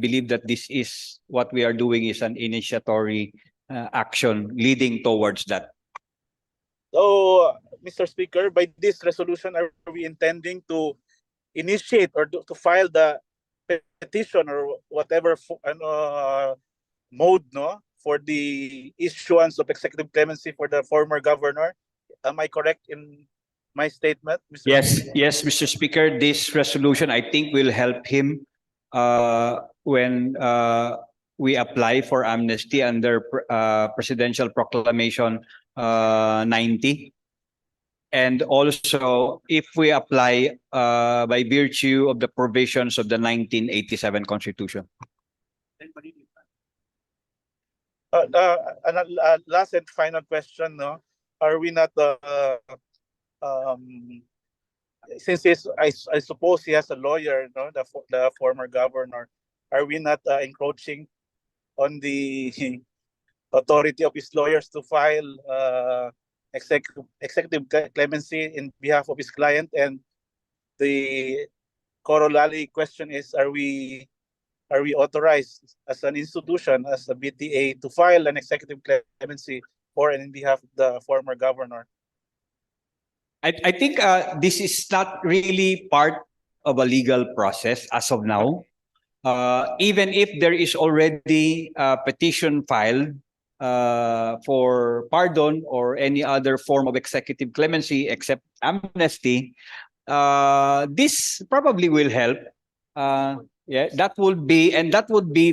believe that this is what we are doing is an initiatory action leading towards that. So, Mr. Speaker, by this resolution, are we intending to initiate or to file the petition or whatever mode, no, for the issuance of executive clemency for the former governor? Am I correct in my statement, Mr. Yes, Speaker? yes, Mr. Speaker. This resolution, I think, will help him when we apply for amnesty under Presidential Proclamation 90. And also, if we apply by virtue of the provisions of the 1987 Constitution. Last and final question, no? Are we not, since I suppose he has a lawyer, no, the former governor, are we not encroaching on the authority of his lawyers to file executive clemency in behalf of his client? And the corollary question is, are we authorized as an institution, as a BTA, to file an executive clemency for and in behalf of the former governor? I think this is not really part of a legal process as of now. Even if there is already a petition filed for pardon or any other form of executive clemency except amnesty, this probably will help. Yeah, that would be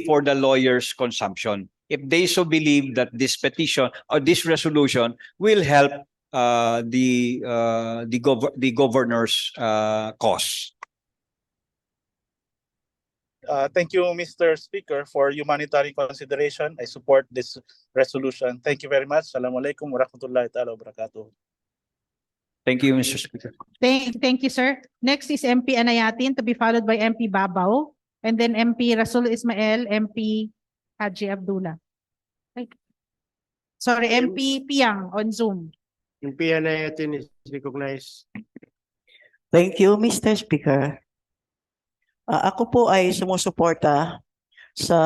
for the lawyer's consumption. If they so believe that this petition or this resolution will help the governor's cause. Thank you, Mr. Speaker, for humanitarian consideration. I support this resolution. Thank you very much. Assalamualaikum warahmatullahi ta'ala wabarakatuh. Thank you, Mr. Speaker. Thank you, sir. Next is MP Anayatin, to be followed by MP Babaw, and then MP Rasul Ismail, MP Haji Abdullah. Sorry, MP Piang on Zoom. MP Anayatin is recognized. Thank you, Mr. Speaker. Ako po ay sumusuporta sa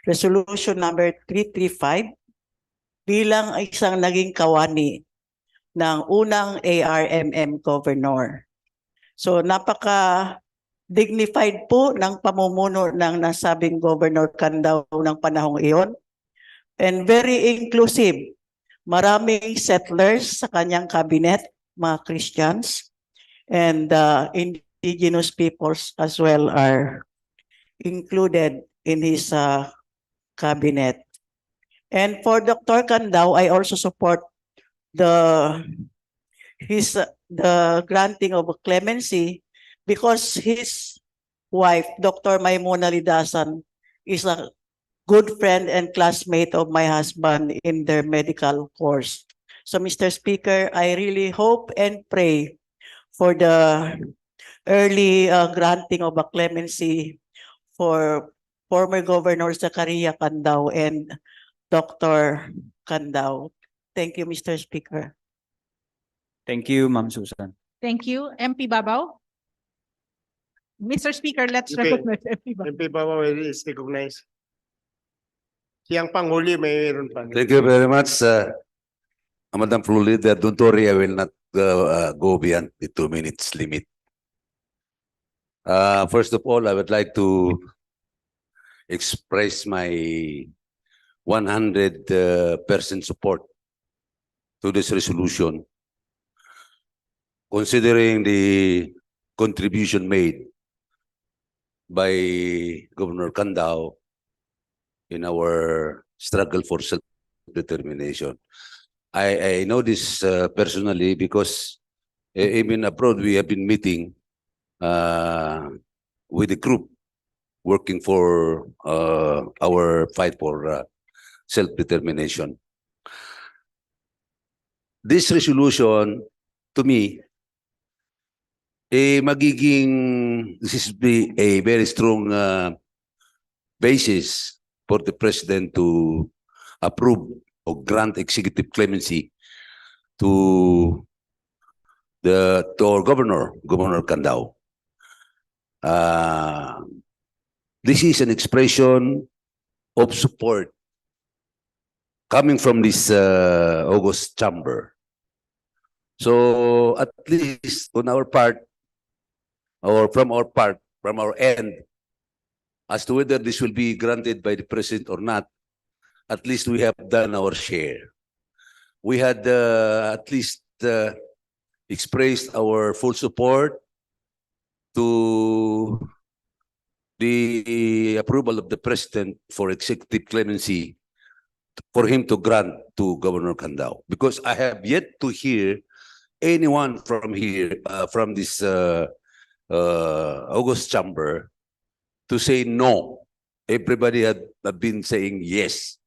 Resolution number 335 bilang isang naging kawani ng unang ARMM governor. So napaka-dignified po ng pamumuno ng nasabing Governor Candao ng panahong iyon, and very inclusive. Maraming settlers sa kanyang cabinet, mga Christians, and indigenous peoples as well are included in his cabinet. And for Dr. Candao, I also support the granting of clemency because his wife, Dr. Maimuna Lidasan, is a good friend and classmate of my husband in their medical course. So, Mr. Speaker, I really hope and pray for the early granting of a clemency for former Governor Zachariah Candao and Dr. Candao. Thank you, Mr. Speaker. Thank you, Ma'am Susan. Thank you. MP Babaw. Mr. Speaker, let's Okay. recognize MP Babaw. MP Babaw is recognized. Siyang panghuli, mayroon pa. Thank you very much, Madam Floor Leader. Don't worry, I will not go beyond the 2 minutes limit. First of all, I would like to express my 100% support to this resolution, considering the contribution made by Governor Candao in our struggle for self-determination. I know this personally because even abroad we have been meeting with the group working for our fight for self-determination. This resolution, to me, this be a very strong basis for the President to approve or grant executive clemency to our Governor Candao. this is an expression of support coming from this August chamber. So at least on our part, or from our end, as to whether this will be granted by the president or not, at least we have done our share. We had at least expressed our full support to the approval of the president for executive clemency for him to grant to Governor Candao. Because I have yet to hear anyone from here, from this August chamber, to say no. Everybody had been saying yes.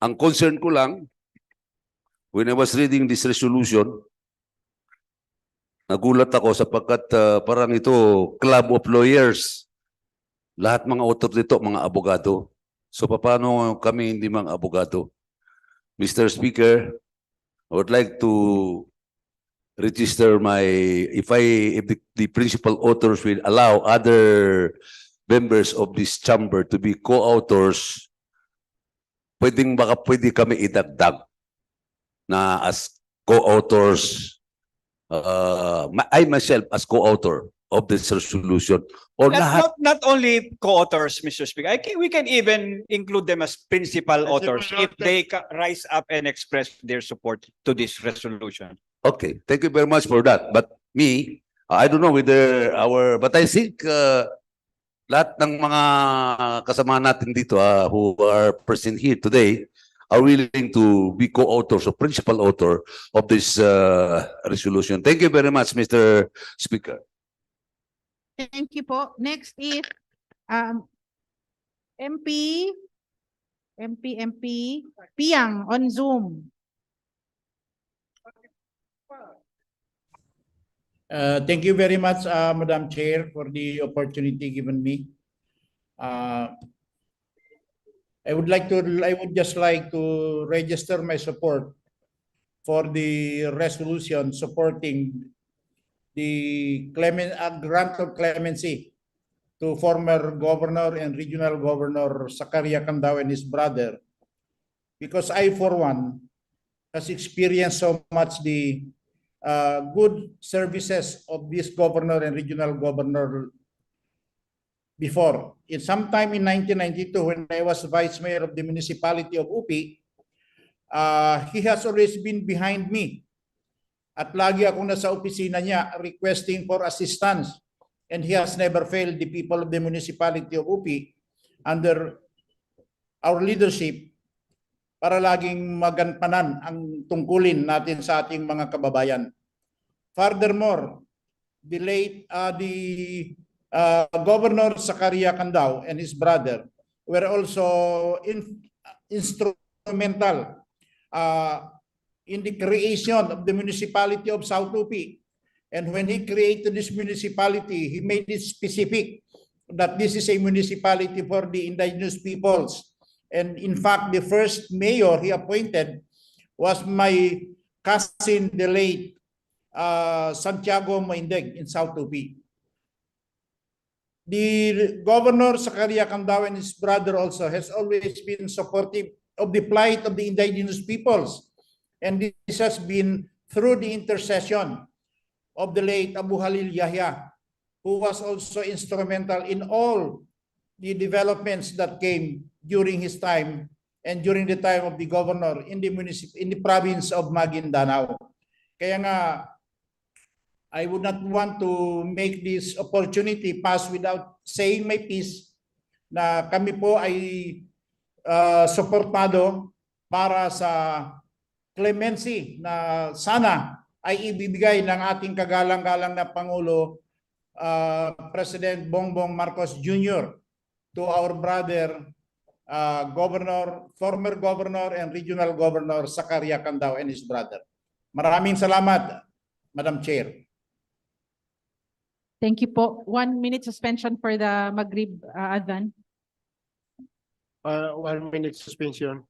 Ang concern ko lang, when I was reading this resolution, nagulat ako sapagkat parang ito club of lawyers. Lahat mga author dito, mga abogado. So paano kami hindi mga abogado? Mr. Speaker, I would like to register if the principal authors will allow other members of this chamber to be co-authors, pwede kami idagdag na as co-authors, I myself as co-author of this resolution, or lahat. Not only co-authors, Mr. Speaker. We can even include them as principal authors if they rise up and express their support to this resolution. Okay, thank you very much for that. But me, I don't know whether but I think lahat ng mga kasama natin dito who are present here today are willing to be co-authors or principal author of this resolution. Thank you very much, Mr. Speaker. Thank you po. Next is MP Piang on Zoom. Thank you very much, Madam Chair, for the opportunity given me. I would just like to register my support for the resolution supporting the grant of clemency to former Governor and Regional Governor Zakaria Candao and his brother, because I, for one, has experienced so much the good services of this Governor and Regional Governor before. Sometime in 1992, when I was Vice Mayor of the municipality of UP, he has always been behind me. At lagi akong nasa opisina niya requesting for assistance. And he has never failed the people of the municipality of UP under our leadership para laging maganpanan ang tungkulin natin sa ating mga kababayan. Furthermore, the Governor Zakaria Candao and his brother were also instrumental in the creation of the municipality of South UP. And when he created this municipality, he made it specific that this is a municipality for the indigenous peoples. And in fact, the first mayor he appointed was my cousin, the late Santiago Maindeg in South UP. The Governor Zakaria Candao and his brother also has always been supportive of the plight of the indigenous peoples. And this has been through the intercession of the late Abu Halil Yahya, who was also instrumental in all the developments that came during his time and during the time of the governor in the province of Maguindanao. Kaya nga, I would not want to make this opportunity pass without saying my piece na kami po ay suportado para sa clemency na sana ay ibibigay ng ating kagalang-galang na Pangulo, President Bongbong Marcos Jr. to our brother, former Governor and Regional Governor Zakaria Candao and his brother. Maraming salamat, Madam Chair. Thank you po. 1 minute suspension for the Maghrib Adhan. 1 minute suspension.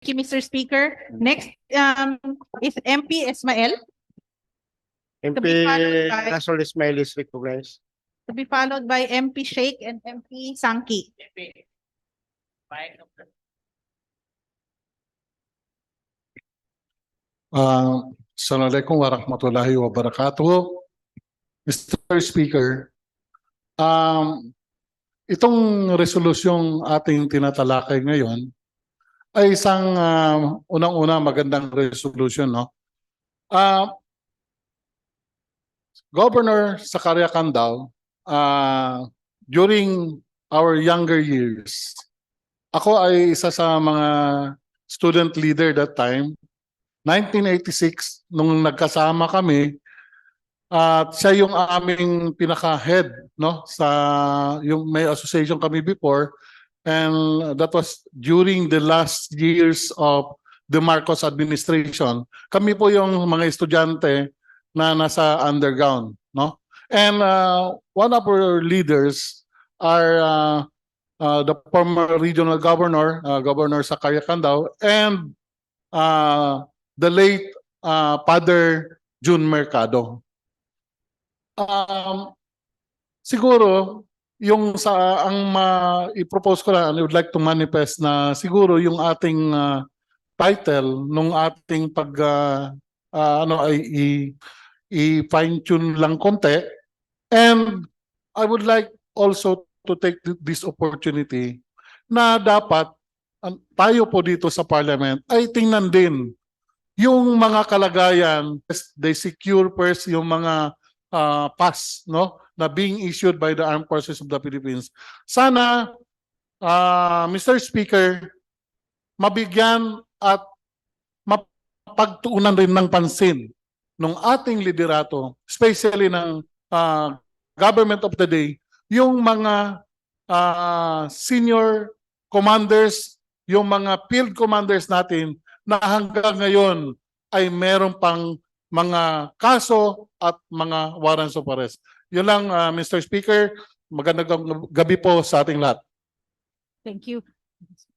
Thank you, Mr. Speaker. Next is MP Ismael, MP be followed by- Rasul Ismail is recognized. to be followed by MP Sheikh and MP Sangki. Assalamualaikum warahmatullahi wabarakatuh. Mr. Speaker, itong resolusyong ating tinatalakay ngayon ay isang unang-una magandang resolution, no? Governor Zakaria Candao, during our younger years, ako ay isa sa mga student leader that time. 1986, nung nagkasama kami, at siya yung aming pinaka-head, no, sa yung may association kami before, and that was during the last years of the Marcos administration. Kami po yung mga estudyante na nasa underground, no? And one of our leaders are the former regional governor, Governor Zakaria Candao, and the late Father June Mercado. Siguro yung sa ang i-propose ko lang, I would like to manifest na siguro yung ating title nung ating pag ay i-fine tune lang konti, and I would like also to take this opportunity na dapat tayo po dito sa parliament ay tingnan din yung mga kalagayan. They secure first yung mga pass, no, na being issued by the Armed Forces of the Philippines. Sana, Mr. Speaker, mabigyan at mapagtuunan rin ng pansin ng ating liderato, especially ng government of the day, yung mga senior commanders, yung mga field commanders natin na hanggang ngayon ay meron pang mga kaso at mga warrants of arrest. Yun lang, Mr. Speaker. Magandang gabi po sa ating lahat. Thank you.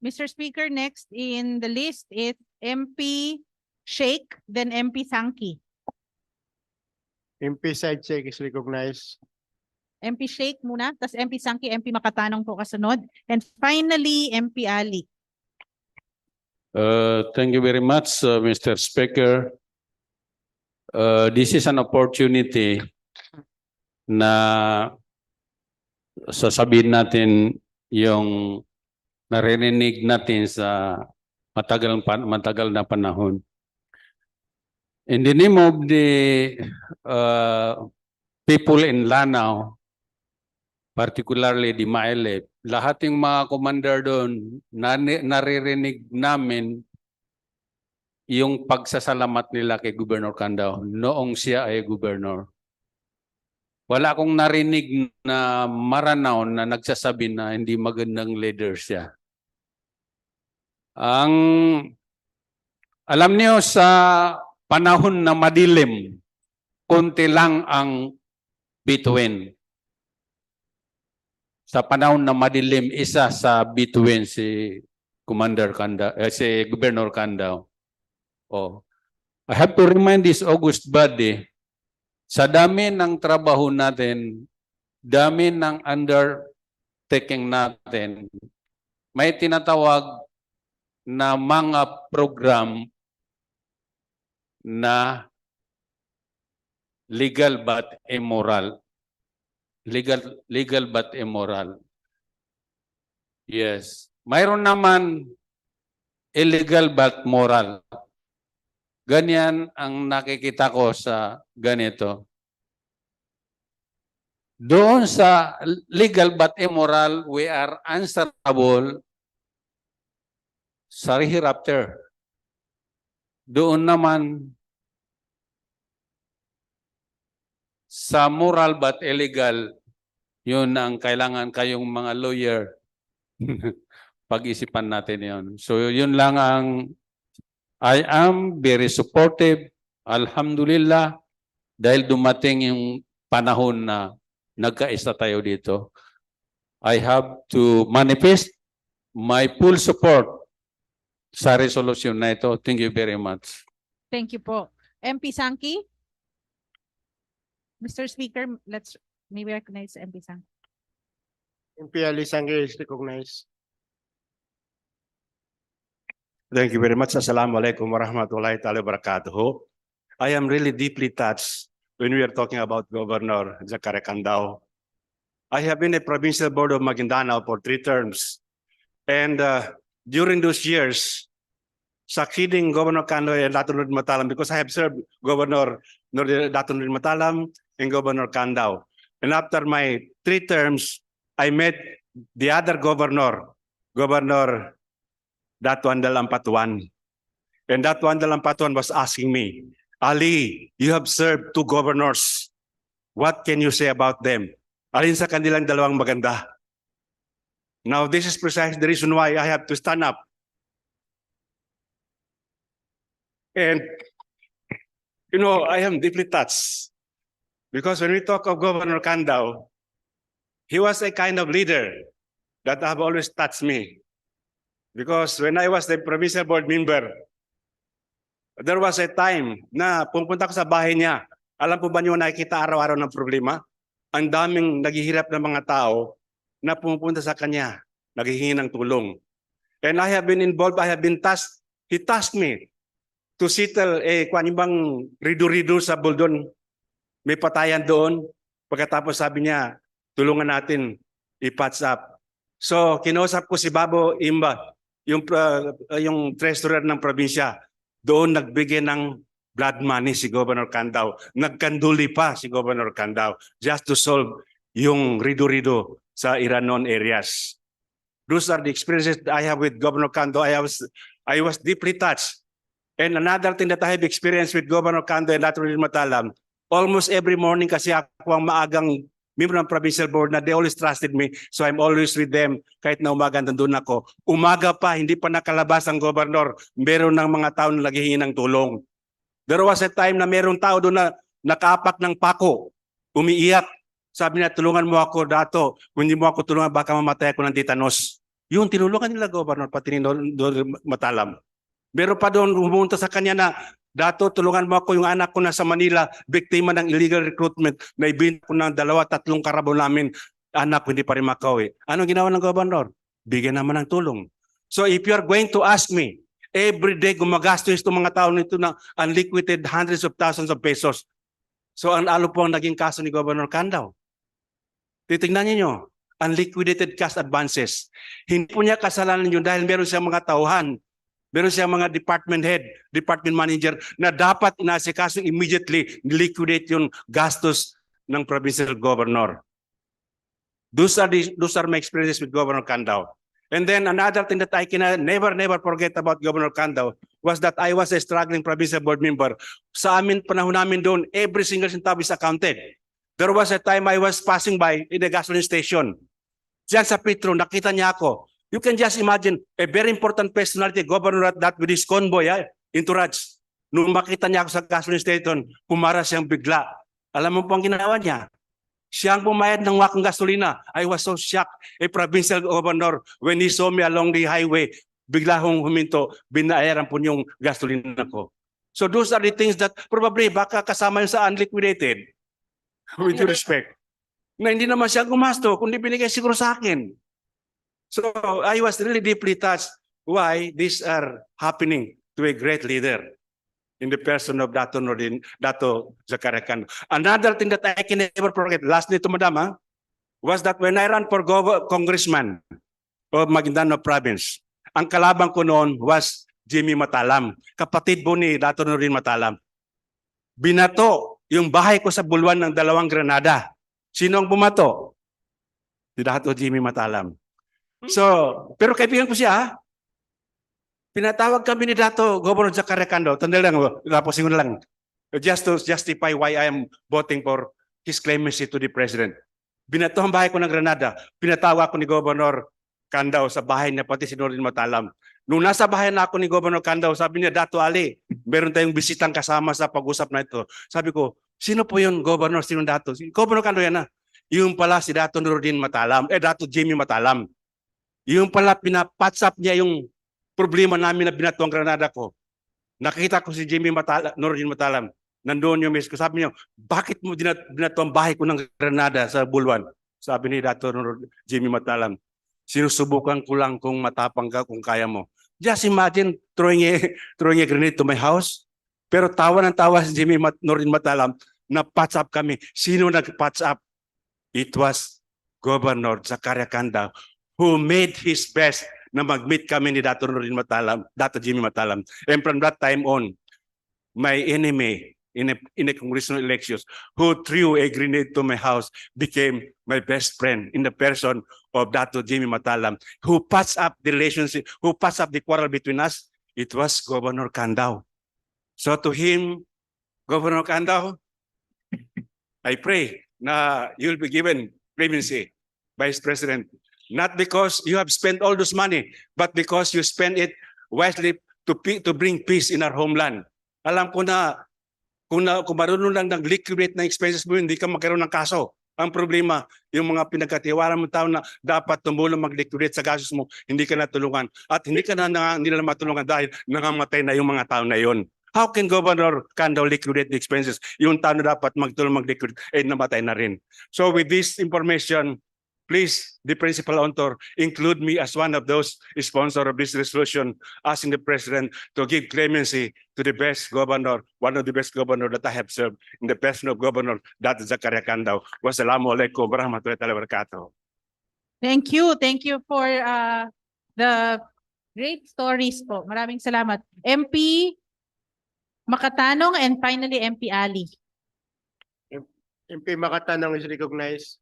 Mr. Speaker, next in the list is MP Sheikh, then MP Sangki. MP Sidesek is recognized. MP Sheikh muna, tas MP Sangki, MP Makatanong po kasunod. And finally, MP Ali. Thank you very much, Mr. Speaker. This is an opportunity na sasabihin natin yung narinig natin sa matagal na panahon. In the name of the people in Lanao, particularly the Maelep, lahat yung mga commander doon, naririnig namin yung pagsasalamat nila kay Governor Candao noong siya ay governor. Wala akong narinig na Maranao na nagsasabi na hindi magandang leader siya. Alam niyo, sa panahon na madilim, konti lang ang bituin. Sa panahon na madilim, isa sa bituin si Commander Candao, si Governor Candao. Oh. I have to remind this august body, sa dami ng trabaho natin, dami ng undertaking natin, may tinatawag na mga program na legal but immoral. Legal but immoral. Yes. Mayroon naman illegal but moral. Ganyan ang nakikita ko sa ganito. Doon sa legal but immoral, we are answerable sa hereafter. Doon naman sa moral but illegal, yun ang kailangan kayong mga lawyer. Pag-isipan natin yun. So yun lang ang I am very supportive. Alhamdulillah. Dahil dumating yung panahon na nagkaisa tayo dito. I have to manifest my full support sa resolution na ito. Thank you very much. Thank you po. MP Sangki? Mr. Speaker, may we recognize MP Sangki. MP Ali Sangre is recognized. Thank you very much. Assalamualaikum warahmatullahi taala wabarakatuh. I am really deeply touched when we are talking about Governor Zachary Candao. I have been a provincial board of Maguindanao for 3 terms. And during those years, succeeding Governor Candao and Dato' Nordin Matalam, because I have served Governor Dato' Nordin Matalam and Governor Candao. And after my 3 terms, I met the other governor, Governor Dato' Andal Ampatuan. And Dato' Andal Ampatuan was asking me, Ali, you have served 2 governors. What can you say about them? Alin sa kanilang dalawang maganda? Now, this is precisely the reason why I have to stand up. And, you know, I am deeply touched. Because when we talk of Governor Candao, he was a kind of leader that have always touched me. Because when I was the provincial board member, there was a time na pumunta ko sa bahay niya. Alam po ba niyo nakikita araw-araw ng problema? Ang daming naghihirap ng mga tao na pumupunta sa kanya, naghihingi ng tulong. And I have been involved, I have been tasked, he tasked me to settle kung bang rido-rido sa Buldon. May patayan doon. Pagkatapos sabi niya, tulungan natin i-patch up. So, kinausap ko si Babo Imba, yung treasurer ng probinsya. Doon nagbigay ng blood money si Governor Candao. Nagkanduli pa si Governor Candao just to solve yung rido-rido sa Iranon areas. Those are the experiences that I have with Governor Candao. I was deeply touched. And another thing that I have experienced with Governor Candao and Dato' Nordin Matalam, almost every morning kasi ako ang maagang member ng provincial board na they always trusted me. So I'm always with them kahit na umaga nandun ako. Umaga pa, hindi pa nakalabas ang gobernador, meron ng mga tao na naghihingi ng tulong. There was a time na merong tao doon na nakaapak ng pako, umiiyak. Sabi niya, tulungan mo ako, Dato. Kung hindi mo ako tulungan, baka mamatay ako ng tetanos. Yung tinulungan nila gobernador, pati ni Nordin Matalam. Meron pa doon pumunta sa kanya na, Dato, tulungan mo ako, yung anak ko nasa Manila, biktima ng illegal recruitment, na ibinta ko ng 2-3 karabo namin, anak ko hindi pa rin makauwi. Anong ginawa ng gobernador? Bigyan naman ng tulong. So if you are going to ask me, every day gumagastos itong mga tao nito ng unliquidated hundreds of thousands of pesos. So ang alo po ang naging kaso ni Governor Candao. Titingnan niyo, unliquidated cash advances. Hindi po niya kasalanan yun dahil meron siyang mga tauhan. Meron siyang mga department head, department manager na dapat inasikaso immediately liquidate yung gastos ng provincial governor. Those are my experiences with Governor Candao. And then another thing that I can never forget about Governor Candao was that I was a struggling provincial board member. Sa amin, panahon namin doon, every single centavo is accounted. There was a time I was passing by in the gasoline station. Diyan sa Petro, nakita niya ako. You can just imagine a very important personality, governor at that with his convoy, entourage. Nung makita niya ako sa gasoline station, pumara siyang bigla. Alam mo po ang ginawa niya? Siyang pumayad ng wakang gasolina. I was so shocked. A provincial governor, when he saw me along the highway, bigla hong huminto, binayaran po yung gasolina ko. So those are the things that probably baka kasama yun sa unliquidated. With due respect. Na hindi naman siya gumasto, kundi binigay siguro sa akin. So I was really deeply touched why these are happening to a great leader in the person of Dato' Zachary Candao. Another thing that I can never forget, lastly to Madam, was that when I ran for congressman of Maguindanao province, ang kalabang ko noon was Jimmy Matalam, kapatid po ni Dato' Nordin Matalam. Binato yung bahay ko sa Buluan ng 2 granada. Sino ang bumato? Si Dato' Jimmy Matalam. So, pero kaibigan ko siya, pinatawag kami ni Dato' Governor Zachary Candao. Tandaan lang, tapusin ko na lang. Just to justify why I am voting for his clemency to the President. Binato ang bahay ko ng Granada. Pinatawag ako ni Governor Candao sa bahay niya, pati si Nordin Matalam. Nung nasa bahay na ako ni Governor Candao, sabi niya, Dato' Ali, meron tayong bisitang kasama sa pag-usap na ito. Sabi ko, sino po yun, Governor? Sino Dato'? Governor Candao yan na. Yung pala si Dato' Nordin Matalam, Dato' Jimmy Matalam. Yung pala pinapatch up niya yung problema namin na binato ang Granada ko. Nakita ko si Jimmy Matalam, Norin Matalam. Nandoon yung miss ko. Sabi niya, bakit mo binato ang bahay ko ng Granada sa Bulwan? Sabi ni Dr. Jimmy Matalam, sinusubukan ko lang kung matapang ka, kung kaya mo. Just imagine throwing a grenade to my house. Pero tawa ng tawa si Jimmy Norin Matalam na patch up kami. Sino nag-patch up? It was Governor Zakaria Candao who made his best na mag-meet kami ni Dr. Norin Matalam, Dr. Jimmy Matalam. And from that time on, my enemy in a congressional elections who threw a grenade to my house became my best friend in the person of Dr. Jimmy Matalam, who patched up the relationship, who patched up the quarrel between us. It was Governor Candao. So to him, Governor Candao, I pray na you'll be given clemency, Vice President. Not because you have spent all those money, but because you spend it wisely to bring peace in our homeland. Alam ko na kung marunong lang nag-liquidate ng expenses mo, hindi ka magkaroon ng kaso. Ang problema, yung mga pinagkatiwala mo tao na dapat tumulong mag-liquidate sa gastos mo, hindi ka natulungan. At hindi ka nila matulungan dahil nangamatay na yung mga tao na yon. How can Governor Candao liquidate the expenses? Yung tao na dapat magtulong mag-liquidate, namatay na rin. So with this information, please, the principal author, include me as one of those sponsors of this resolution, asking the President to give clemency to the best governor, one of the best governors that I have served in the person of Governor Dr. Zakaria Candao. Wassalamualaikum warahmatullahi wabarakatuh. Thank you. Thank you for the great stories po. Maraming salamat. MP Makatanong and finally MP Ali. MP Makatanong is recognized.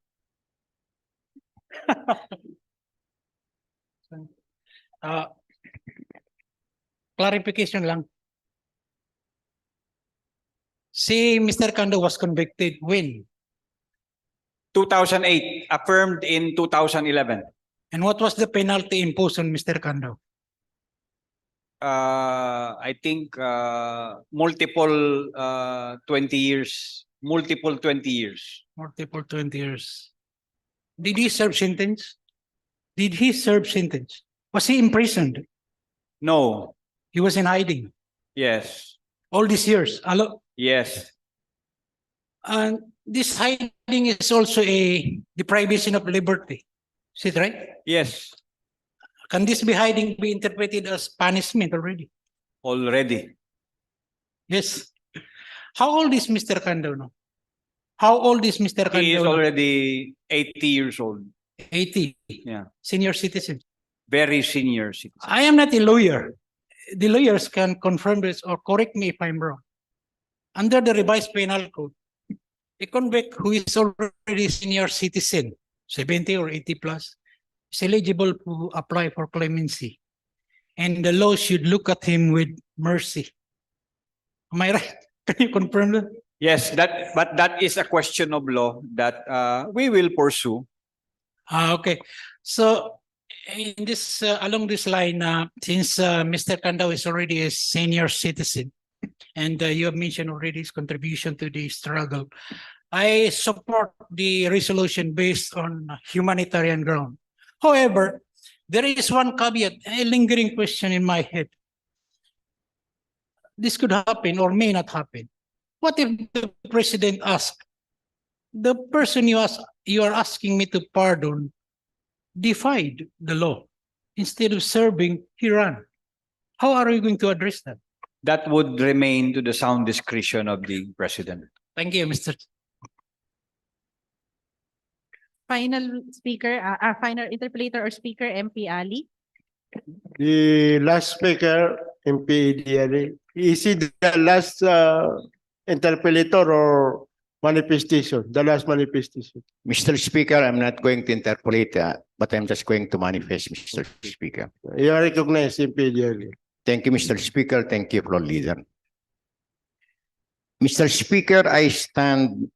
Clarification lang. Si Mr. Candao was convicted when? 2008, affirmed in 2011. And what was the penalty imposed on Mr. Candao? I think multiple 20 years. Multiple 20 years. Multiple 20 years. Did he serve sentence? Did he serve sentence? Was he imprisoned? No. He was in hiding Yes. all these years. Yes. And this hiding is also a deprivation of liberty. Is it right? Yes. Can this hiding be interpreted as punishment already? Already. Yes. How old is Mr. Candao now? How old is Mr. Candao? He is now? already 80 years old. 80. Yeah. Senior citizen. Very senior citizen. I am not a lawyer. The lawyers can confirm this or correct me if I'm wrong. Under the revised penal code, a convict who is already senior citizen, 70 or 80 plus, is eligible to apply for clemency. And the law should look at him with mercy. Am I right? Can you confirm that? Yes, but that is a question of law that we will pursue. Okay. So in this along this line, since Mr. Candao is already a senior citizen, and you have mentioned already his contribution to the struggle, I support the resolution based on humanitarian ground. However, there is one caveat, a lingering question in my head. This could happen or may not happen. What if the president asks, the person you are asking me to pardon defied the law. Instead of serving, he ran. How are we going to address that? That would remain to the sound discretion of the president. Thank you, Mr. Final speaker, final interpolator or speaker, MP Ali. The last speaker, MP Diari, is he the last interpolator or manifestation? The last manifestation. Mr. Speaker, I'm not going to interpolate, but I'm just going to manifest, Mr. Speaker. You are recognized, MP Diari. Thank you, Mr. Speaker. Thank you, Floor Leader. Mr. Speaker, I stand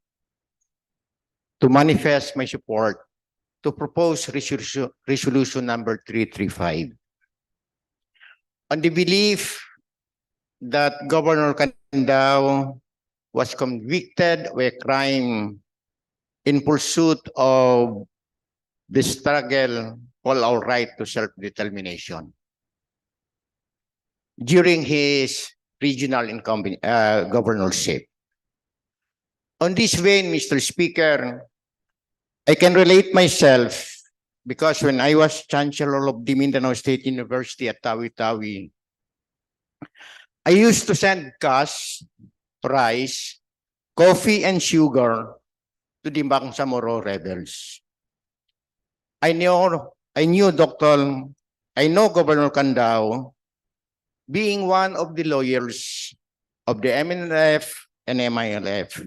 to manifest my support to propose resolution number 335. On the belief that Governor Candao was convicted of a crime in pursuit of the struggle called our right to self-determination. during his regional governorship. On this vein, Mr. Speaker, I can relate myself because when I was Chancellor of the Mindanao State University at Tawi-Tawi, I used to send cash, rice, coffee, and sugar to the Bangsamoro rebels. I know Governor Candao, being one of the lawyers of the MNLF and MILF.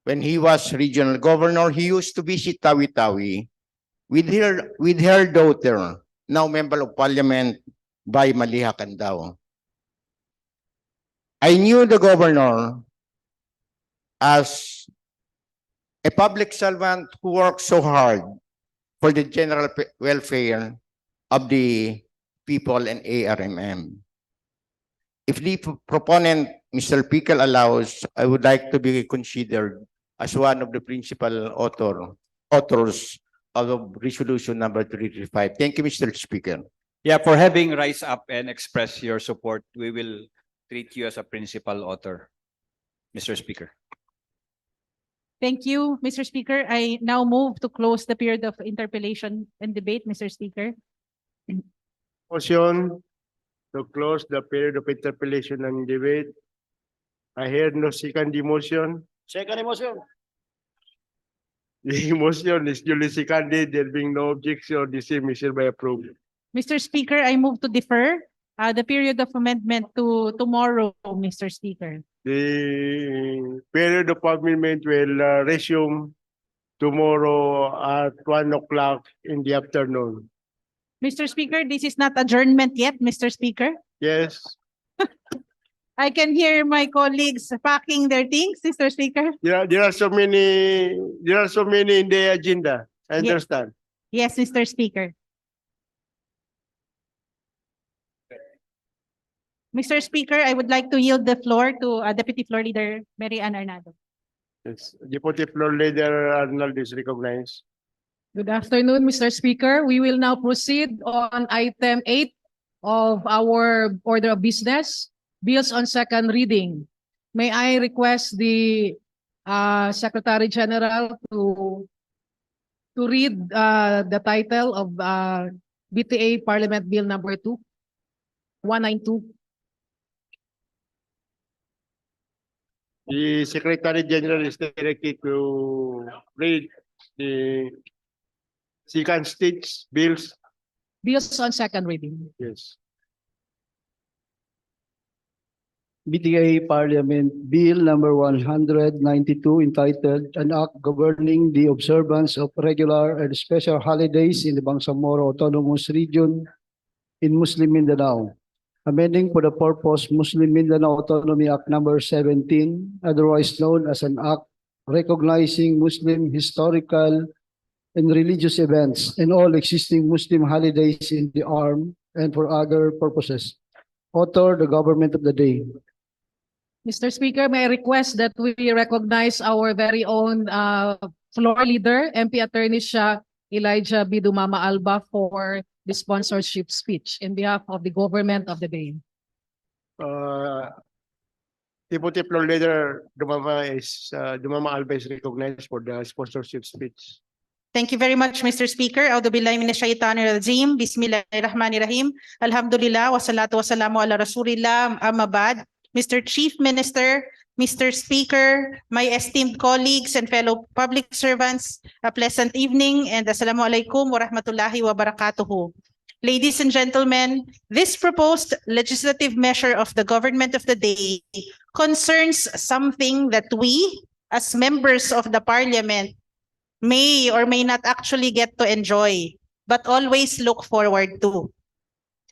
When he was regional governor, he used to visit Tawi-Tawi with her daughter, now member of parliament by Maliha Candao. I knew the governor as a public servant who worked so hard for the general welfare of the people and ARMM. If the proponent, Mr. Pickle, allows, I would like to be considered as one of the principal authors of resolution number 335. Thank you, Mr. Speaker. Yeah, for having rise up and express your support, we will treat you as a principal author, Mr. Speaker. Thank you, Mr. Speaker. I now move to close the period of interpellation and debate, Mr. Speaker. Motion to close the period of interpellation and debate. I hear no second motion. Second motion. The motion is duly seconded. There being no objection, the same is hereby approved. Mr. Speaker, I move to defer the period of amendment to tomorrow, Mr. Speaker. The period of amendment will resume tomorrow at 1 o'clock in the afternoon. Mr. Speaker, this is not adjournment yet, Mr. Speaker. Yes. I can hear my colleagues packing their things, Mr. Speaker. There are so many in the agenda. I understand. Yes, Mr. Speaker. Mr. Speaker, I would like to yield the floor to Deputy Floor Leader Mary Ann Arnado. Yes. Deputy Floor Leader Arnold is recognized. Good afternoon, Mr. Speaker. We will now proceed on item 8 of our order of business, bills on second reading. May I request the Secretary General to read the title of BTA Parliament Bill number 192. The Secretary General is directed to read the second stage bills. Bills on second reading. Yes. BTA Parliament Bill number 192 entitled An Act Governing the Observance of Regular and Special Holidays in the Bangsamoro Autonomous Region in Muslim Mindanao. Amending for the purpose Muslim Mindanao Autonomy Act number 17, otherwise known as an act recognizing Muslim historical and religious events and all existing Muslim holidays in the arm and for other purposes. Author, the government of the day. Mr. Speaker, may I request that we recognize our very own floor leader, MP Attorney Shah Elijah B. Dumama Alba, for the sponsorship speech in behalf of the government of the day. Deputy Floor Leader Dumama Alba is recognized for the sponsorship speech. Thank you very much, Mr. Speaker. A'udhu billahi minash shaitanir rajim. Bismillahirrahmanirrahim. Alhamdulillah wa salatu wa salamu ala rasulillah. Amma ba'd. Mr. Chief Minister, Mr. Speaker, my esteemed colleagues and fellow public servants, a pleasant evening and assalamu alaikum wa rahmatullahi wa barakatuhu. Ladies and gentlemen, this proposed legislative measure of the government of the day concerns something that we, as members of the parliament, may or may not actually get to enjoy, but always look forward to.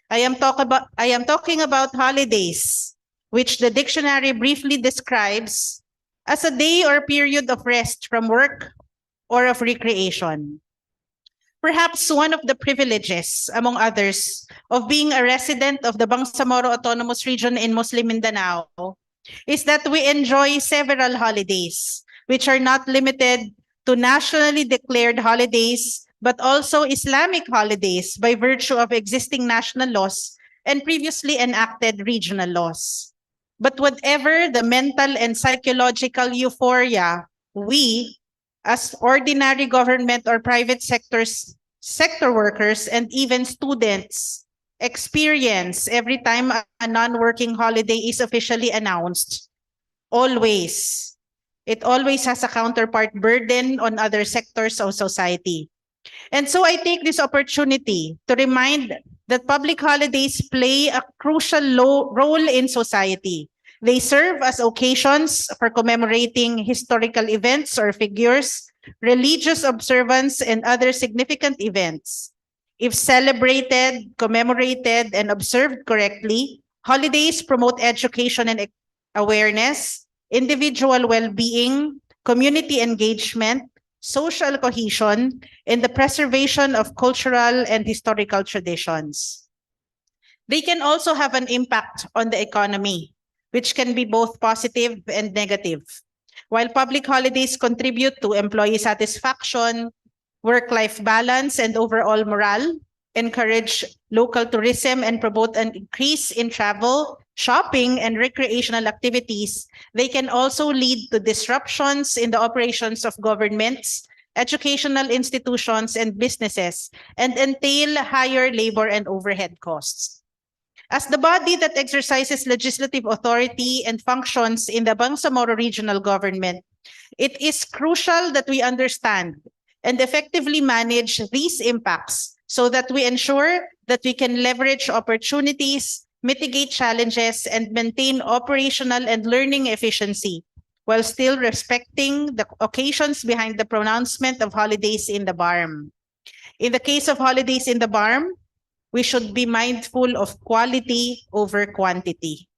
I am talking about holidays, which the dictionary briefly describes as a day or period of rest from work or of recreation. Perhaps one of the privileges, among others, of being a resident of the Bangsamoro Autonomous Region in Muslim Mindanao is that we enjoy several holidays, which are not limited to nationally declared holidays, but also Islamic holidays by virtue of existing national laws and previously enacted regional laws. But whatever the mental and psychological euphoria, we, as ordinary government or private sector workers, and even students experience every time a non-working holiday is officially announced, it always has a counterpart burden on other sectors of society. And so I take this opportunity to remind that public holidays play a crucial role in society. They serve as occasions for commemorating historical events or figures, religious observance, and other significant events. If celebrated, commemorated, and observed correctly, holidays promote education and awareness, individual well-being, community engagement, social cohesion, and the preservation of cultural and historical traditions. They can also have an impact on the economy, which can be both positive and negative. While public holidays contribute to employee satisfaction, work-life balance, and overall morale, encourage local tourism, and promote an increase in travel, shopping, and recreational activities, they can also lead to disruptions in the operations of governments, educational institutions, and businesses, and entail higher labor and overhead costs. As the body that exercises legislative authority and functions in the Bangsamoro Regional Government, it is crucial that we understand and effectively manage these impacts so that we ensure that we can leverage opportunities, mitigate challenges, and maintain operational and learning efficiency while still respecting the occasions behind the pronouncement of holidays in the BARM. In the case of holidays in the BARM, we should be mindful of quality over quantity.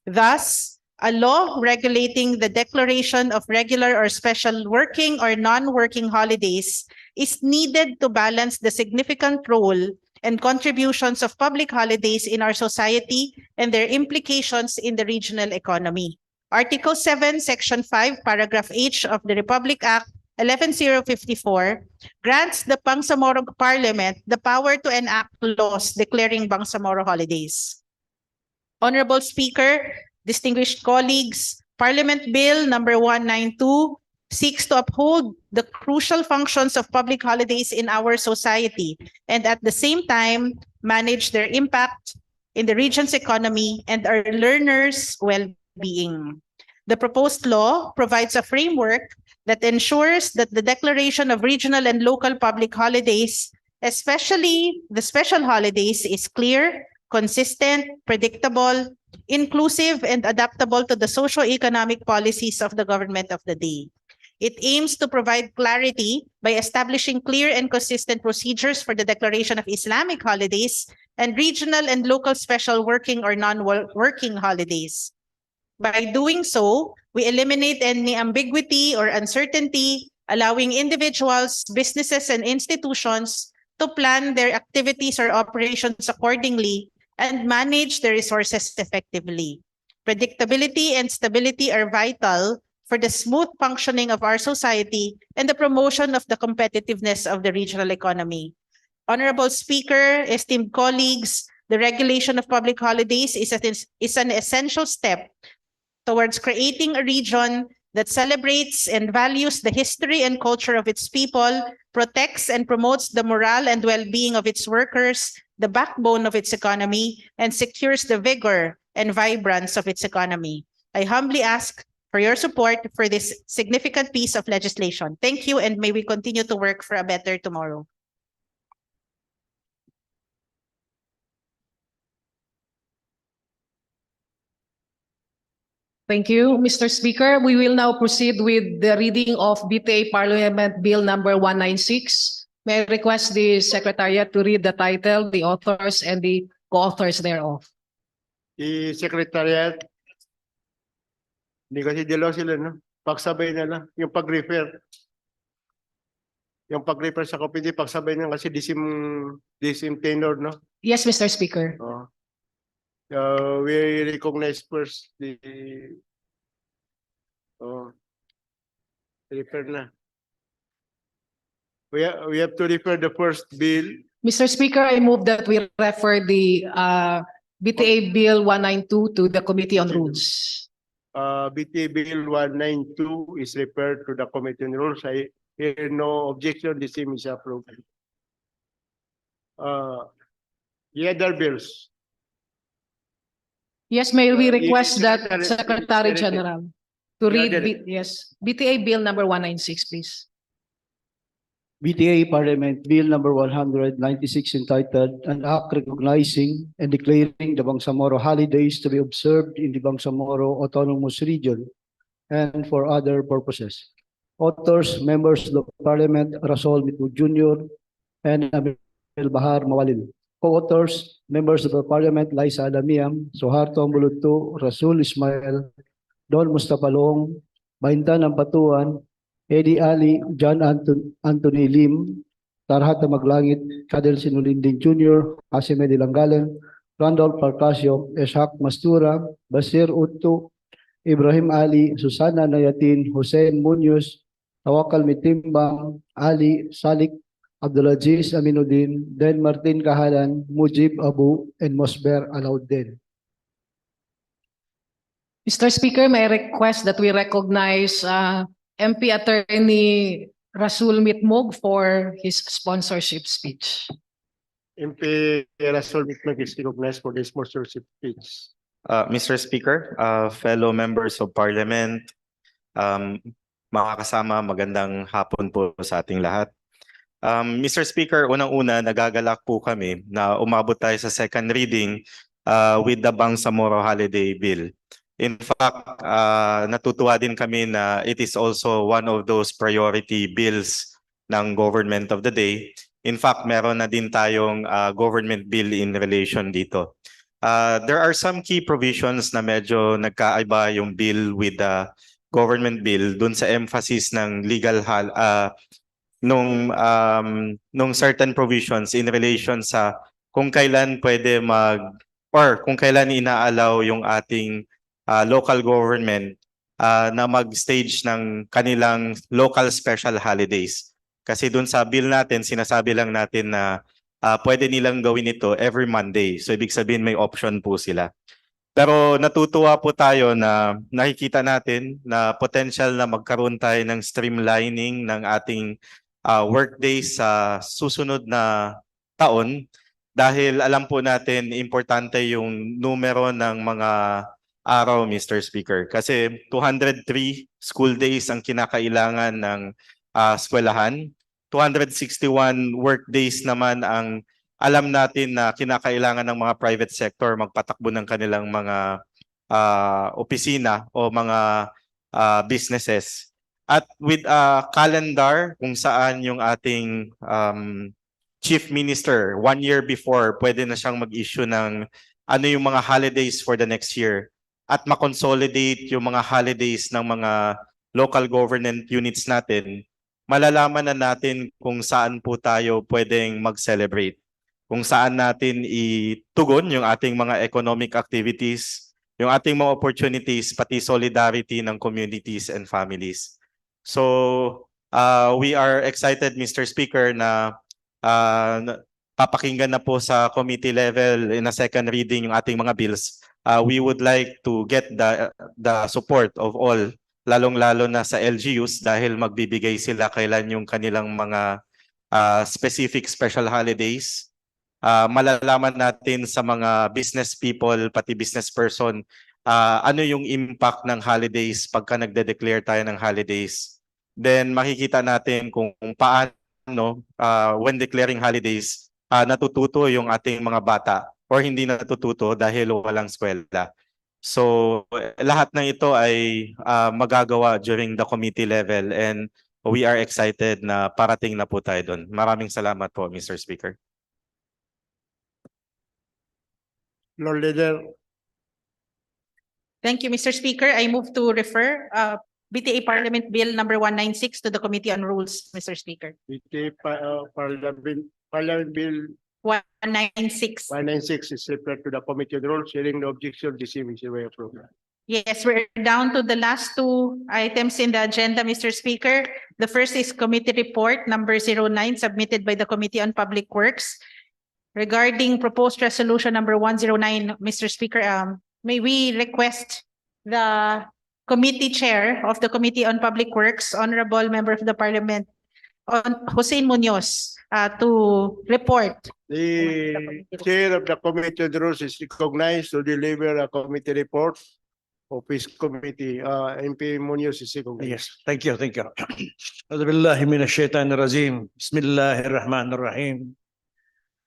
Thus, a law regulating the declaration of regular or special working or non-working holidays is needed to balance the significant role and contributions of public holidays in our society and their implications in the regional economy. Article 7, Section 5, Paragraph H of the Republic Act 11054 grants the Bangsamoro Parliament the power to enact laws declaring Bangsamoro holidays. Honorable Speaker, distinguished colleagues, Parliament Bill number 192 seeks to uphold the crucial functions of public holidays in our society and at the same time manage their impact in the region's economy and our learners' well-being. The proposed law provides a framework that ensures that the declaration of regional and local public holidays, especially the special holidays, is clear, consistent, predictable, inclusive, and adaptable to the socio-economic policies of the government of the day. It aims to provide clarity by establishing clear and consistent procedures for the declaration of Islamic holidays and regional and local special working or non-working holidays. By doing so, we eliminate any ambiguity or uncertainty, allowing individuals, businesses, and institutions to plan their activities or operations accordingly and manage their resources effectively. Predictability and stability are vital for the smooth functioning of our society and the promotion of the competitiveness of the regional economy. Honorable Speaker, esteemed colleagues, the regulation of public holidays is an essential step towards creating a region that celebrates and values the history and culture of its people, protects and promotes the morale and well-being of its workers, the backbone of its economy, and secures the vigor and vibrance of its economy. I humbly ask for your support for this significant piece of legislation. Thank you, and may we continue to work for a better tomorrow. Thank you, Mr. Speaker. We will now proceed with the reading of BTA Parliament Bill number 196. May I request the Secretariat to read the title, the authors, and the co-authors thereof. The Secretariat, hindi kasi dalaw sila, no? Pagsabay na lang. Yung pag-refer. Yung pag-refer sa committee, pagsabay na kasi disim tenor, no? Yes, Mr. Speaker. We recognize first the refer na. We have to refer the first bill Mr. Speaker, I move that we refer the BTA Bill 192 to the Committee on Rules. BTA Bill 192 is referred to the Committee on Rules. I hear no objection. The same is approved. The other bills. Yes, may we request that Secretary- Secretary General to Yeah, read, Director. yes, BTA Bill number 196, please. BTA Parliament Bill number 196 entitled An Act Recognizing and Declaring the Bangsamoro Holidays to be observed in the Bangsamoro Autonomous Region and for other purposes. Authors, members of the Parliament, Rasol Mitu Jr. and Abel Bahar Mawalil. Co-authors, members of the Parliament, Liza Adamiam, Suharto Ambulutu, Rasul Ismail, Don Mustafa Long, Baintan Ampatuan, Eddie Ali, John Anthony Lim, Tarhata Maglangit, Kadel Sinulinding Jr., Asime de Langalen, Randolph Parcasio, Eshak Mastura, Basir Uttu, Ibrahim Ali, Susana Nayatin, Hussein Munoz, Tawakal Mitimbang, Ali Salik, Abdulaziz Aminuddin, Den Martin Kahalan, Mujib Abu, and Mosber Alauddin. Mr. Speaker, may I request that we recognize MP Attorney Rasul Mitmog for his sponsorship speech. MP Rasol Mitmag is recognized for the sponsorship speech. Mr. Speaker, fellow members of Parliament, mga kasama, magandang hapon po sa ating lahat. Mr. Speaker, unang-una, nagagalak po kami na umabot tayo sa second reading with the Bangsamoro Holiday Bill. In fact, natutuwa din kami na it is also one of those priority bills ng government of the day. In fact, meron na din tayong government bill in relation dito. There are some key provisions na medyo nagkaiba yung bill with the government bill dun sa emphasis ng legal nung certain provisions in relation sa kung kailan pwede or kung kailan inaalaw yung ating local government na mag-stage ng kanilang local special holidays. Kasi dun sa bill natin, sinasabi lang natin na pwede nilang gawin ito every Monday. So ibig sabihin may option po sila. Pero natutuwa po tayo na nakikita natin na potential na magkaroon tayo ng streamlining ng ating workdays sa susunod na taon dahil alam po natin importante yung numero ng mga araw, Mr. Speaker. Kasi 203 school days ang kinakailangan ng eskwelahan. 261 work days naman ang alam natin na kinakailangan ng mga private sector magpatakbo ng kanilang mga opisina o mga businesses. At with a calendar kung saan yung ating Chief Minister 1 year before pwede na siyang mag-issue ng ano yung mga holidays for the next year at makonsolidate yung mga holidays ng mga local government units natin, malalaman na natin kung saan po tayo pwedeng mag-celebrate. Kung saan natin itugon yung ating mga economic activities, yung ating mga opportunities, pati solidarity ng communities and families. So we are excited, Mr. Speaker, na papakinggan na po sa committee level in a second reading yung ating mga bills. We would like to get the support of all, lalong-lalo na sa LGUs dahil magbibigay sila kailan yung kanilang mga specific special holidays. Malalaman natin sa mga business people, pati business person, ano yung impact ng holidays pagka nagde-declare tayo ng holidays. Then makikita natin kung paano when declaring holidays, natututo yung ating mga bata or hindi natututo dahil walang eskwela. So lahat ng ito ay magagawa during the committee level and we are excited na parating na po tayo doon. Maraming salamat po, Mr. Speaker. Lord Leader. Thank you, Mr. Speaker. I move to refer BTA Parliament Bill number 196 to the Committee on Rules, Mr. Speaker. BTA Parliament Bill 196. 196 is referred to the Committee on Rules. Hearing no objection, the same is approved. Yes, we're down to the last two items in the agenda, Mr. Speaker. The first is committee report number 09 submitted by the Committee on Public Works. regarding proposed resolution number 109, Mr. Speaker, may we request the committee chair of the Committee on Public Works, Honorable Member of the Parliament, on Hussein Munoz, to report. The chair of the Committee on Rules is recognized to deliver a committee report of his committee. MP Munoz is recognized. Yes, thank you, thank you. أعوذ بالله من الشيطان الرجيم. بسم الله الرحمن الرحيم.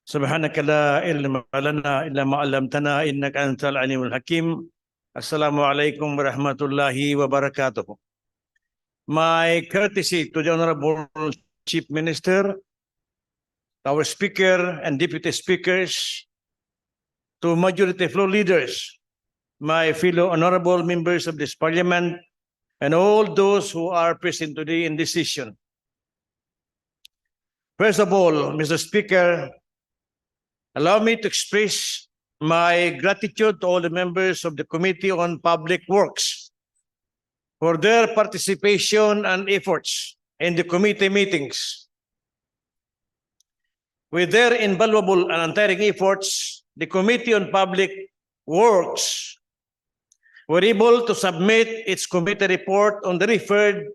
سبحانك لا علم لنا إلا ما علمتنا إنك أنت العليم الحكيم. Assalamu alaikum warahmatullahi wabarakatuh. My courtesy to the Honorable Chief Minister, our Speaker and Deputy Speakers, to Majority Floor Leaders, my fellow honorable members of this Parliament, and all those who are present today in this session. First of all, Mr. Speaker, allow me to express my gratitude to all the members of the Committee on Public Works for their participation and efforts in the committee meetings. With their invaluable and untiring efforts, the Committee on Public Works were able to submit its committee report on the referred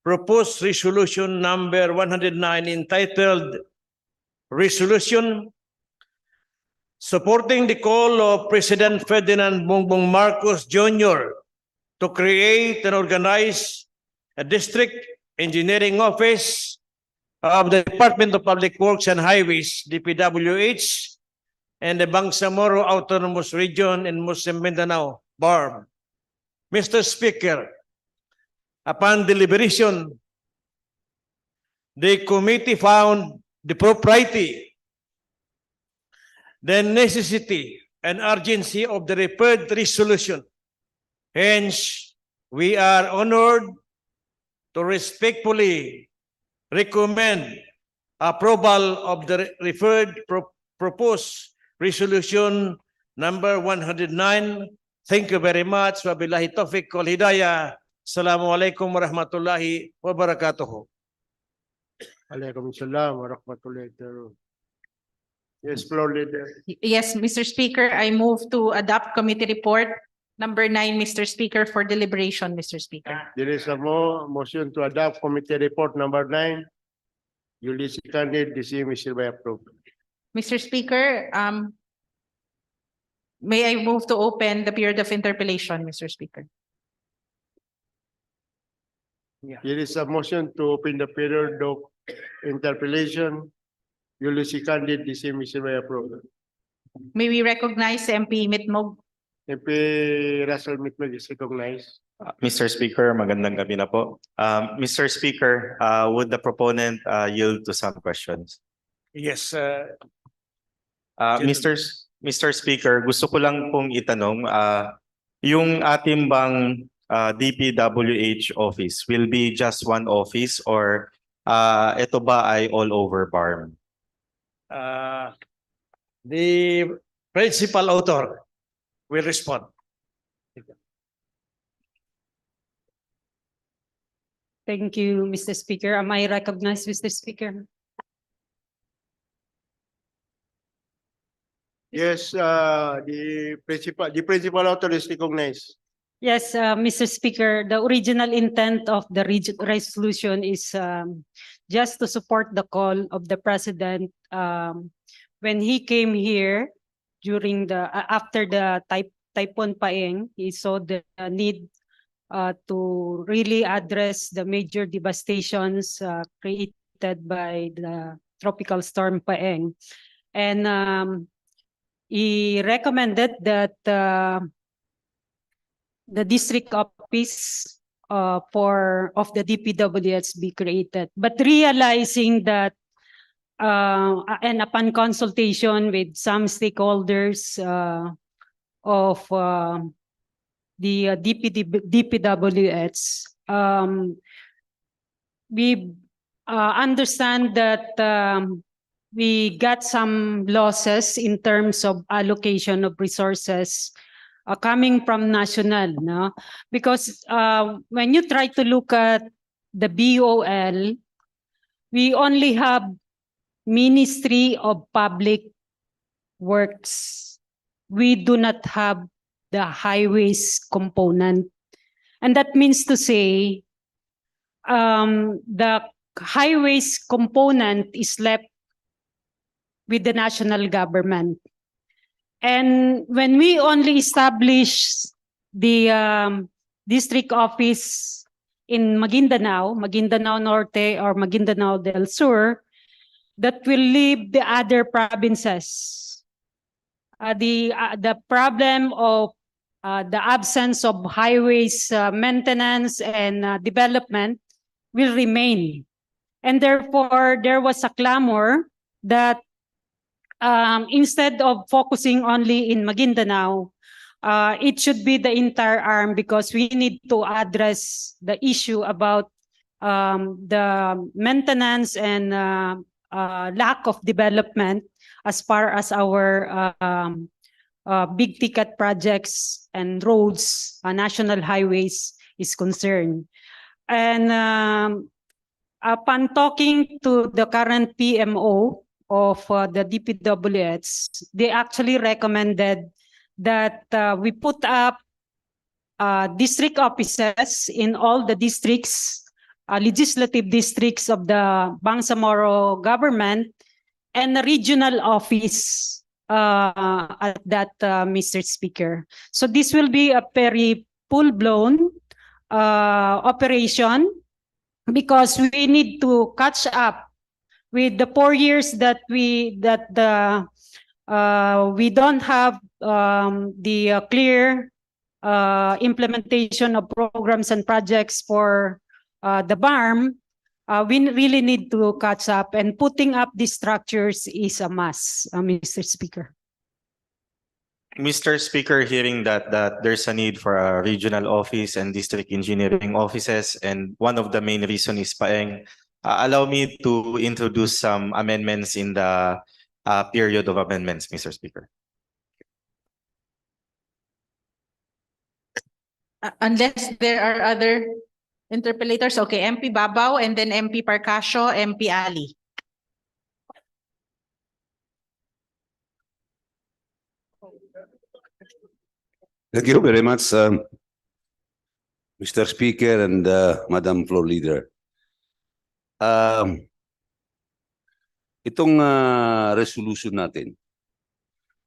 proposed resolution number 109 entitled Resolution Supporting the Call of President Ferdinand Bongbong Marcos Jr. to create and organize a district engineering office of the Department of Public Works and Highways, DPWH, and the Bangsamoro Autonomous Region in Muslim Mindanao, BARM. Mr. Speaker, upon deliberation, the committee found the propriety, the necessity, and urgency of the referred resolution. Hence, we are honored to respectfully recommend approval of the referred proposed resolution number 109. Thank you very much. Wabillahi taufiq wal hidayah. Assalamualaikum warahmatullahi wabarakatuh. Waalaikumsalam warahmatullahi wabarakatuh. Yes, floor leader. Yes, Mr. Speaker, I move to adopt committee report number 9, Mr. Speaker, for deliberation, Mr. Speaker. There is a motion to adopt committee report number 9. Duly seconded, the same is hereby approved. Mr. Speaker, may I move to open the period of interpellation, Mr. Speaker? There is a motion to open the period of interpellation. Duly seconded, the same is hereby approved. May we recognize MP Mitmog? MP Russell Mitmog is recognized. Mr. Speaker, magandang gabi na po. Mr. Speaker, would the proponent yield to some questions? Yes, Mr. Speaker, gusto ko lang pong itanong, yung ating bang DPWH office will be just one office or ito ba ay all over BARM? the principal author will respond. Thank you, Mr. Speaker. Am I recognized, Mr. Speaker? Yes, the principal author is recognized. Yes, Mr. Speaker, the original intent of the resolution is just to support the call of the President when he came here during the after the Typhoon Paeng. He saw the need to really address the major devastations created by the tropical storm Paeng, and he recommended that the district office of the DPWH be created, but realizing that and upon consultation with some stakeholders of the DPWH, we understand that we got some losses in terms of allocation of resources coming from national, no? Because when you try to look at the BOL, we only have Ministry of Public works, we do not have the highways component. And that means to say, the highways component is left with the national government. And when we only establish the district office in Maguindanao, Maguindanao Norte or Maguindanao del Sur, that will leave the other provinces. The problem of the absence of highways maintenance and development will remain. And therefore, there was a clamor that instead of focusing only in Maguindanao, it should be the entire arm, because we need to address the issue about the maintenance and lack of development as far as our big ticket projects and roads, national highways is concerned. And upon talking to the current PMO of the DPWH, they actually recommended that we put up district offices in all the districts, legislative districts of the Bangsamoro government, and a regional office at that, Mr. Speaker. So this will be a very full-blown operation, because we need to catch up with the 4 years that we don't have the clear implementation of programs and projects for the BARM. We really need to catch up, and putting up these structures is a must, Mr. Speaker. Mr. Speaker, hearing that there's a need for a regional office and district engineering offices, and one of the main reasons is Paeng, allow me to introduce some amendments in the period of amendments, Mr. Speaker. Unless there are other interpellators. Okay, MP Babaw and then MP Parcasio, MP Ali. Thank you very much, Mr. Speaker and Madam Floor Leader. Itong resolution natin,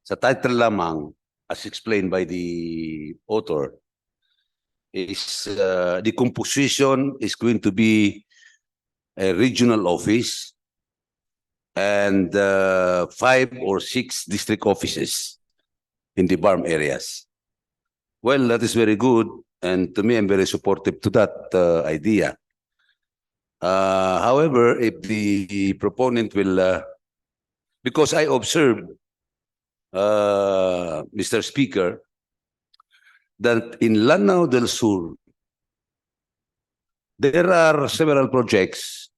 sa title lamang, as explained by the author, is the composition is going to be a regional office and 5 or 6 district offices in the BARM areas. Well, that is very good, and to me, I'm very supportive to that idea. However, if the proponent will, because I observed, Mr. Speaker, that in Lanao del Sur, there are several projects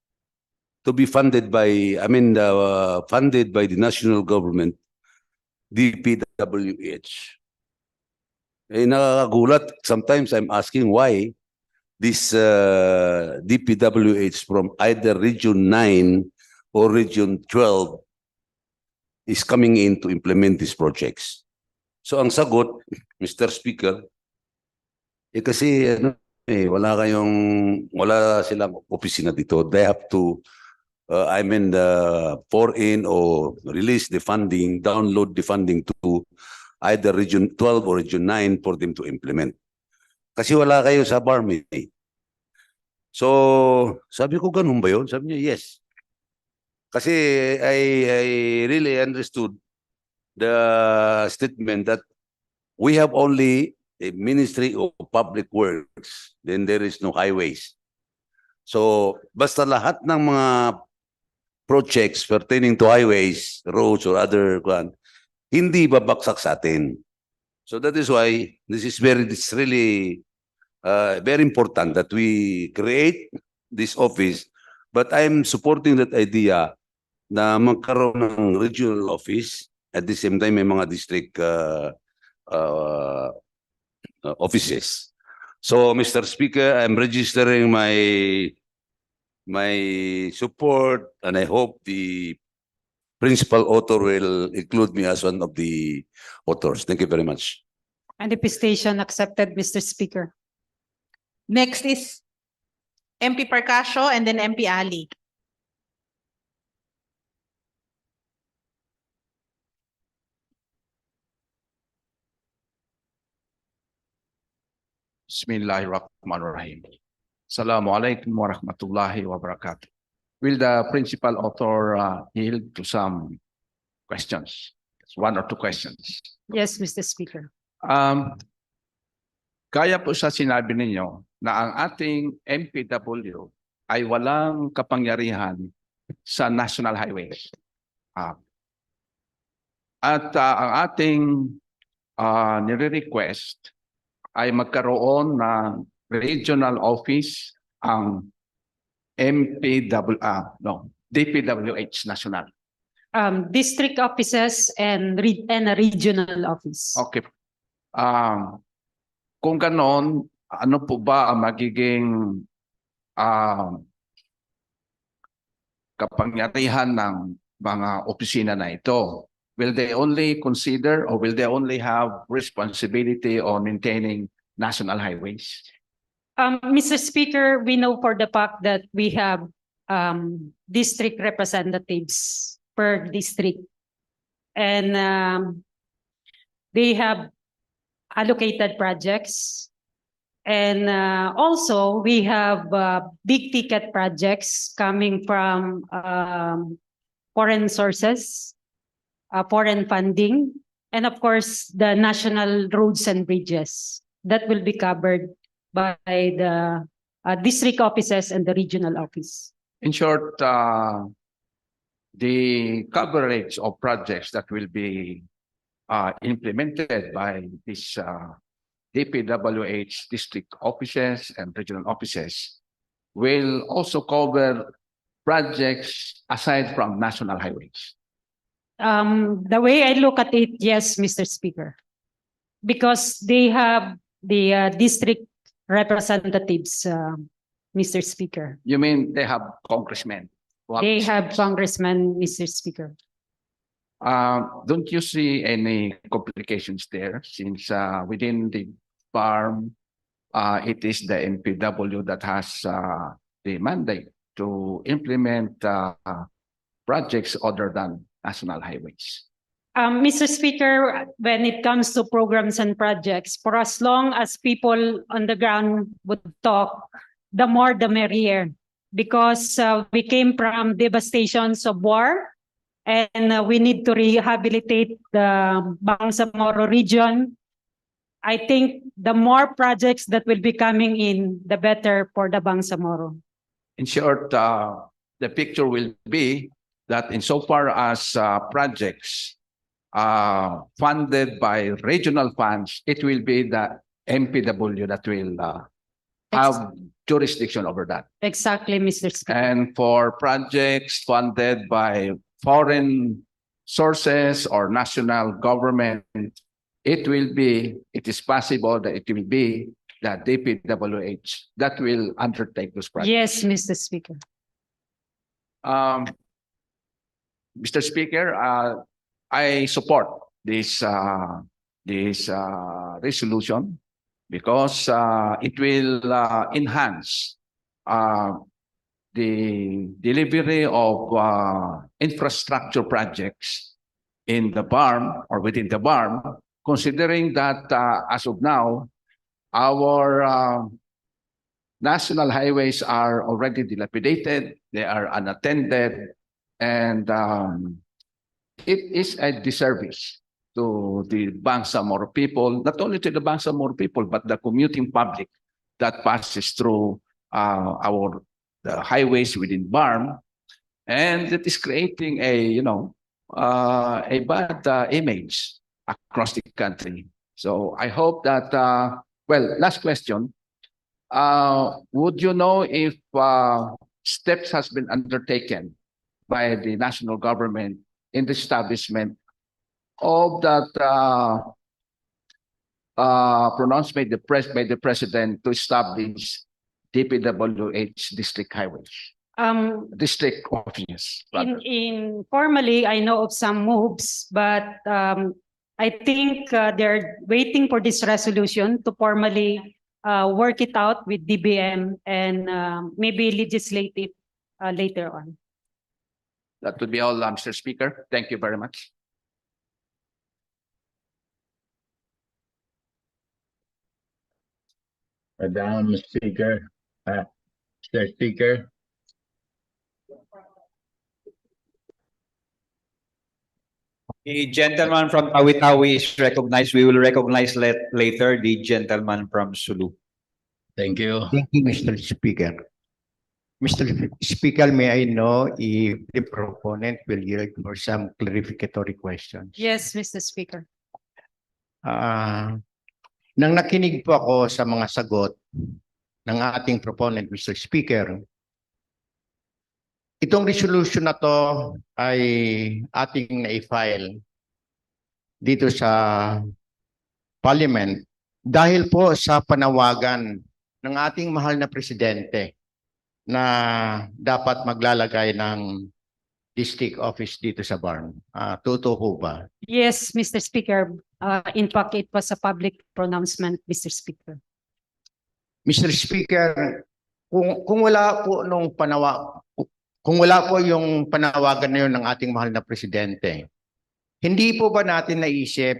to be funded by, funded by the national government, DPWH. Nakakagulat. Sometimes I'm asking why this DPWH from either Region 9 or Region 12 is coming in to implement these projects. So ang sagot, Mr. Speaker, kasi wala silang opisina dito. They have to, pour in or release the funding, download the funding to either Region 12 or Region 9 for them to implement. Kasi wala kayo sa BARM. So, sabi ko, ganun ba yun? Sabi niya, yes. Kasi I really understood the statement that we have only a Ministry of Public Works, then there is no highways. So, basta lahat ng mga projects pertaining to highways, roads, or other hindi babaksak sa atin. So that is why this is really very important that we create this office. But I'm supporting that idea na magkaroon ng regional office, at the same time may mga district offices. So Mr. Speaker, I'm registering my support, and I hope the principal author will include me as one of the authors. Thank you very much. Manifestation accepted, Mr. Speaker. Next is MP Parcasio and then MP Ali. Bismillahirrahmanirrahim. Assalamualaikum warahmatullahi wabarakatuh. Will the principal author yield to some questions? One or two questions. Yes, Mr. Speaker. Kaya po sa sinabi ninyo na ang ating MPW ay walang kapangyarihan sa national highways. At ang ating nire-request ay magkaroon ng regional office ang DPWH National. District offices and a regional office. Okay. Kung ganon, ano po ba ang magiging kapangyarihan ng mga opisina na ito? Will they only consider or will they only have responsibility on maintaining national highways? Mr. Speaker, we know for the fact that we have district representatives per district. And they have allocated projects. And also we have big ticket projects coming from foreign sources, foreign funding, and of course the national roads and bridges that will be covered by the district offices and the regional office. In short, the coverage of projects that will be implemented by these DPWH district offices and regional offices will also cover projects aside from national highways. The way I look at it, yes, Mr. Speaker, because they have the district representatives, Mr. Speaker. You mean they have congressmen? They have congressmen, Mr. Speaker. Don't you see any complications there since within the farm, it is the NPW that has the mandate to implement projects other than national highways? Mr. Speaker, when it comes to programs and projects, for as long as people on the ground would talk, the more the merrier. Because we came from devastations of war, and we need to rehabilitate the Bangsamoro region. I think the more projects that will be coming in, the better for the Bangsamoro. In short, the picture will be that insofar as projects funded by regional funds, it will be the MPW that will have jurisdiction over that. Exactly, Mr. Speaker. And for projects funded by foreign sources or national government, it is possible that it will be the DPWH that will undertake those projects. Yes, Mr. Speaker. Mr. Speaker, I support this resolution because it will enhance the delivery of infrastructure projects in the BARM or within the BARM, considering that as of now, our national highways are already dilapidated, they are unattended, and it is a disservice to the Bangsamoro people, not only to the Bangsamoro people, but the commuting public that passes through the highways within BARM, and it is creating a bad image across the country. So I hope that well, last question. Would you know if steps has been undertaken by the national government in the establishment of that pronouncement by the president to establish DPWH district highways? district offices. In formally, I know of some moves, but I think they're waiting for this resolution to formally work it out with DBM and maybe legislative later on. That would be all, Mr. Speaker. Thank you very much. Madam Speaker, Mr. Speaker. The gentleman from Tawi-Tawi is recognized. We will recognize later the gentleman from Sulu. Thank you. Thank you, Mr. Speaker. Mr. Speaker, may I know if the proponent will yield for some clarificatory questions? Yes, Mr. Speaker. Nang nakinig po ako sa mga sagot ng ating proponent, Mr. Speaker, itong resolution na to ay ating na-file dito sa Parliament dahil po sa panawagan ng ating mahal na presidente na dapat maglalagay ng district office dito sa BARM. Totoo ba? Yes, Mr. Speaker. In fact, it was a public pronouncement, Mr. Speaker. Mr. Speaker, kung wala po nung kung wala po yung panawagan na yun ng ating mahal na presidente, hindi po ba natin naisip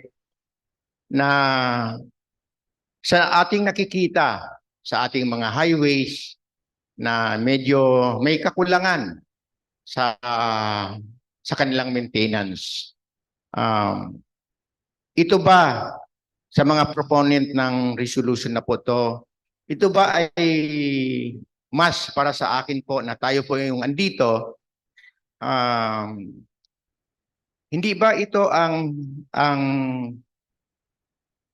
na sa ating nakikita sa ating mga highways na medyo may kakulangan sa kanilang maintenance? Ito ba sa mga proponent ng resolution na po to, ito ba ay mas para sa akin po na tayo po yung andito, hindi ba ito ang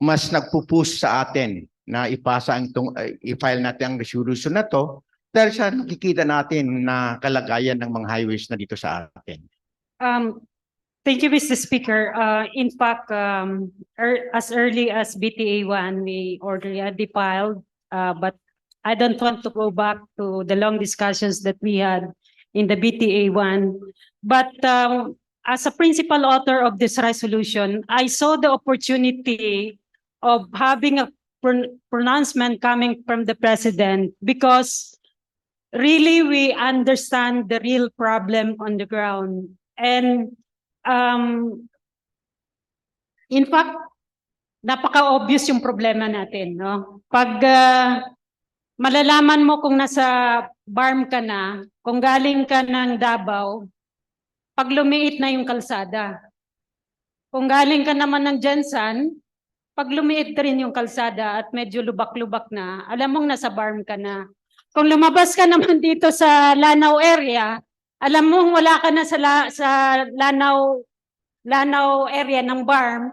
mas nagpupush sa atin na i-file natin ang resolution na to dahil sa nakikita natin na kalagayan ng mga highways na dito sa atin? Thank you, Mr. Speaker. In fact, as early as BTA 1, we already filed, but I don't want to go back to the long discussions that we had in the BTA 1. But as a principal author of this resolution, I saw the opportunity of having a pronouncement coming from the President because really we understand the real problem on the ground. And in fact, napaka-obvious yung problema natin, no? Pag malalaman mo kung nasa BARM ka na, kung galing ka ng Davao, pag lumiit na yung kalsada. Kung galing ka naman ng Jensan, pag lumiit rin yung kalsada at medyo lubak-lubak na, alam mong nasa BARM ka na. Kung lumabas ka naman dito sa Lanao area, alam mong wala ka na sa Lanao area ng BARM,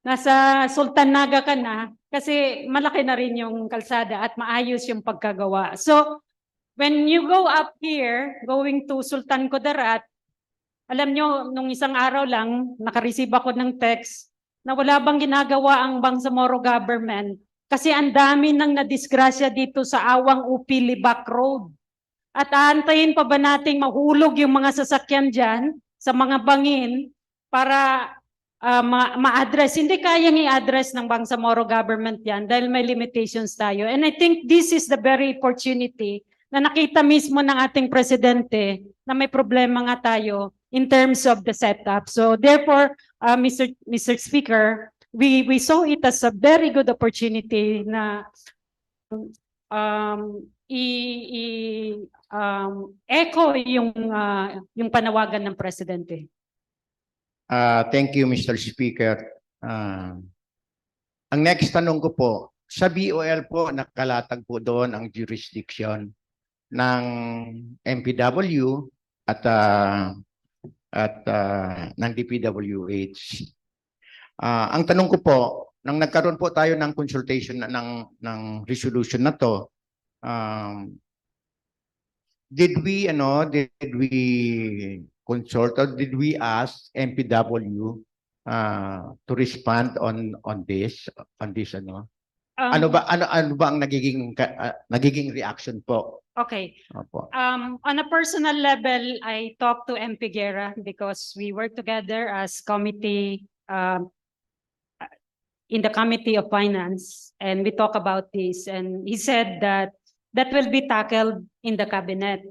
nasa Sultan Naga ka na, kasi malaki na rin yung kalsada at maayos yung pagkagawa. So, when you go up here, going to Sultan Kudarat, alam nyo, nung isang araw lang, nakareceive ako ng text na wala bang ginagawa ang Bangsamoro government kasi ang dami nang nadisgrasya dito sa Awang Upi Libak Road. At aantayin pa ba nating mahulog yung mga sasakyan dyan sa mga bangin para ma-address? Hindi kayang i-address ng Bangsamoro government yan dahil may limitations tayo. And I think this is the very opportunity na nakita mismo ng ating presidente na may problema nga tayo in terms of the setup. So therefore, Mr. Speaker, we saw it as a very good opportunity na echo yung panawagan ng presidente. Thank you, Mr. Speaker. Ang next tanong ko po, sa BOL po, nakalatag po doon ang jurisdiction ng MPW at ng DPWH. Ang tanong ko po, nang nagkaroon po tayo ng consultation ng resolution na to, did we consult or did we ask MPW to respond on this Ano ba ang nagiging reaction po? Okay. Opo. On a personal level, I talked to MP Guerra because we work together as committee in the Committee of Finance, and we talk about this. And he said that that will be tackled in the cabinet.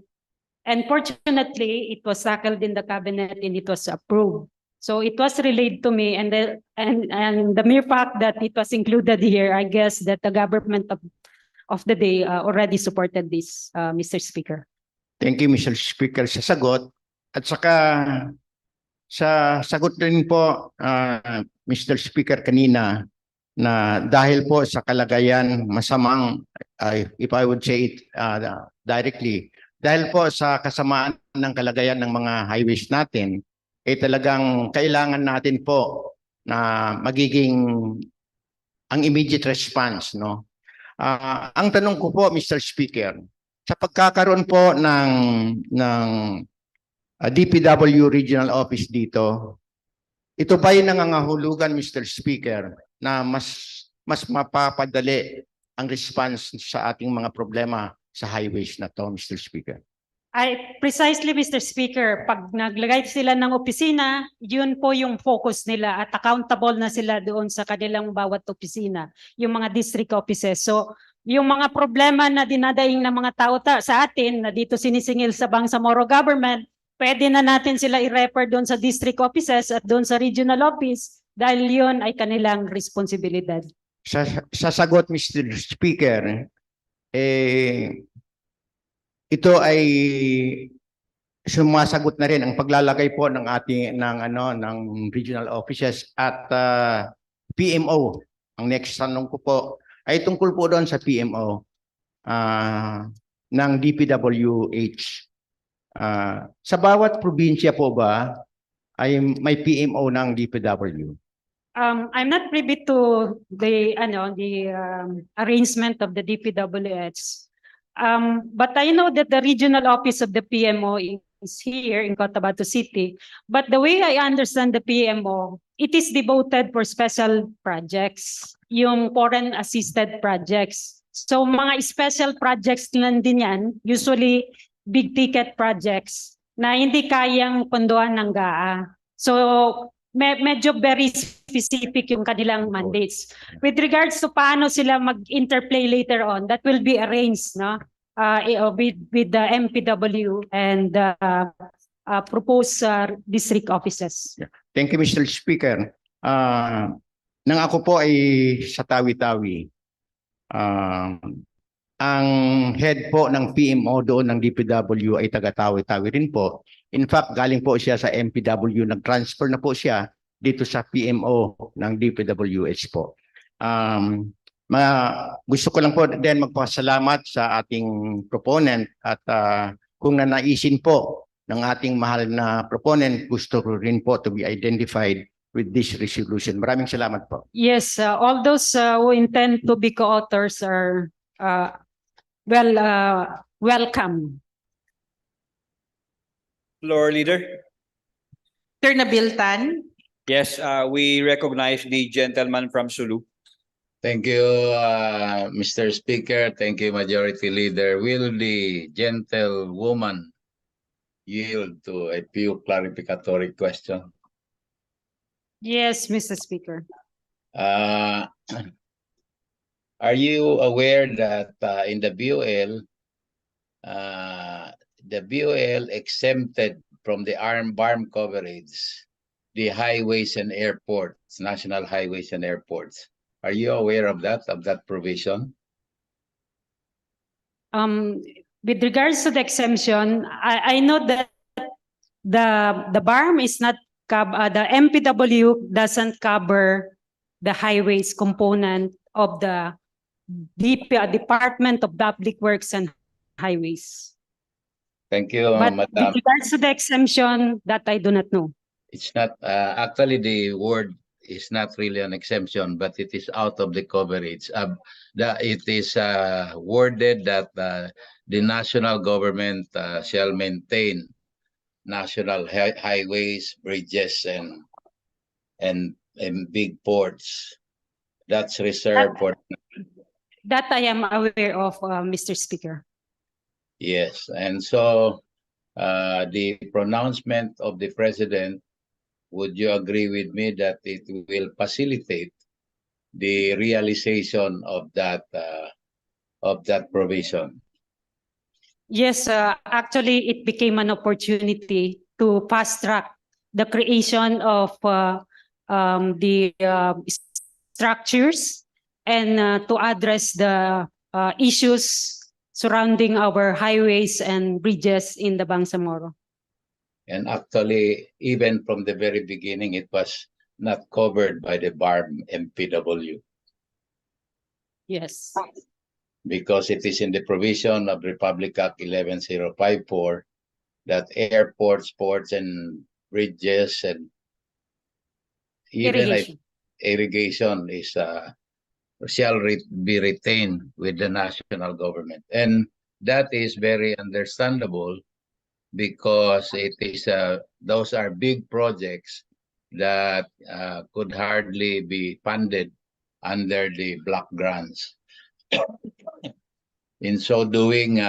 And fortunately, it was tackled in the cabinet and it was approved. So it was relayed to me, and the mere fact that it was included here, I guess that the government of the day already supported this, Mr. Speaker. Thank you, Mr. Speaker, sa sagot. At saka sa sagot rin po, Mr. Speaker, kanina, na dahil po sa kalagayan masamang, if I would say it directly, dahil po sa kasamaan ng kalagayan ng mga highways natin, talagang kailangan natin po na magiging ang immediate response, no? Ang tanong ko po, Mr. Speaker, sa pagkakaroon po ng DPW Regional Office dito, ito ba yung nangangahulugan, Mr. Speaker, na mas mapapadali ang response sa ating mga problema sa highways na to, Mr. Speaker? Precisely, Mr. Speaker, pag naglagay sila ng opisina, yun po yung focus nila at accountable na sila doon sa kanilang bawat opisina, yung mga district offices. So, yung mga problema na dinadaing ng mga tao sa atin na dito sinisingil sa Bangsamoro government, pwede na natin sila i-refer doon sa district offices at doon sa regional office dahil yun ay kanilang responsibilidad. Sa sagot, Mr. Speaker, ito ay sumasagot na rin ang paglalagay po ng ng regional offices at PMO. Ang next tanong ko po ay tungkol po doon sa PMO ng DPWH. Sa bawat probinsya po ba ay may PMO ng DPW? I'm not privy to the arrangement of the DPWH. But I know that the regional office of the PMO is here in Cotabato City. But the way I understand the PMO, it is devoted for special projects, yung foreign assisted projects. So mga special projects lang din yan, usually big ticket projects na hindi kayang pondohan ng GAA. So medyo very specific yung kanilang mandates. With regards to paano sila mag-interplay later on, that will be arranged, no? With the MPW and proposed district offices. Yeah. Thank you, Mr. Speaker. Nang ako po ay sa Tawi-Tawi, ang head po ng PMO doon ng DPW ay taga Tawi-Tawi rin po. In fact, galing po siya sa MPW, nag-transfer na po siya dito sa PMO ng DPWH po. Gusto ko lang po din magpasalamat sa ating proponent at kung nanaisin po ng ating mahal na proponent, gusto ko rin po to be identified with this resolution. Maraming salamat po. Yes, all those who intend to be co-authors are welcome. Floor Leader. Sir Nabil Tan. Yes, we recognize the gentleman from Sulu. Thank you, Mr. Speaker. Thank you, Majority Leader. Will the gentlewoman yield to a few clarificatory questions? Yes, Mr. Speaker. Are you aware that in the BOL exempted from the BARM coverage the highways and airports, national highways and airports? Are you aware of that provision? With regards to the exemption, I know that the BARM is not the MPW doesn't cover the highways component of the Department of Public Works and Highways. Thank you, But Madam. with regards to the exemption, that I do not know. It's not actually the word is not really an exemption, but it is out of the coverage. It is worded that the national government shall maintain national highways, bridges, and big ports. That's reserved for That I am aware of, Mr. Speaker. Yes, and so the pronouncement of the president, would you agree with me that it will facilitate the realization of that provision? Yes, actually, it became an opportunity to fast track the creation of the structures and to address the issues surrounding our highways and bridges in the Bangsamoro. And actually, even from the very beginning, it was not covered by the BARM MPW. Yes. Because it is in the provision of Republic Act 11054 that airports, ports, and bridges and even irrigation is shall be retained with the national government, and that is very understandable because it is those are big projects that could hardly be funded under the block grants. In so doing,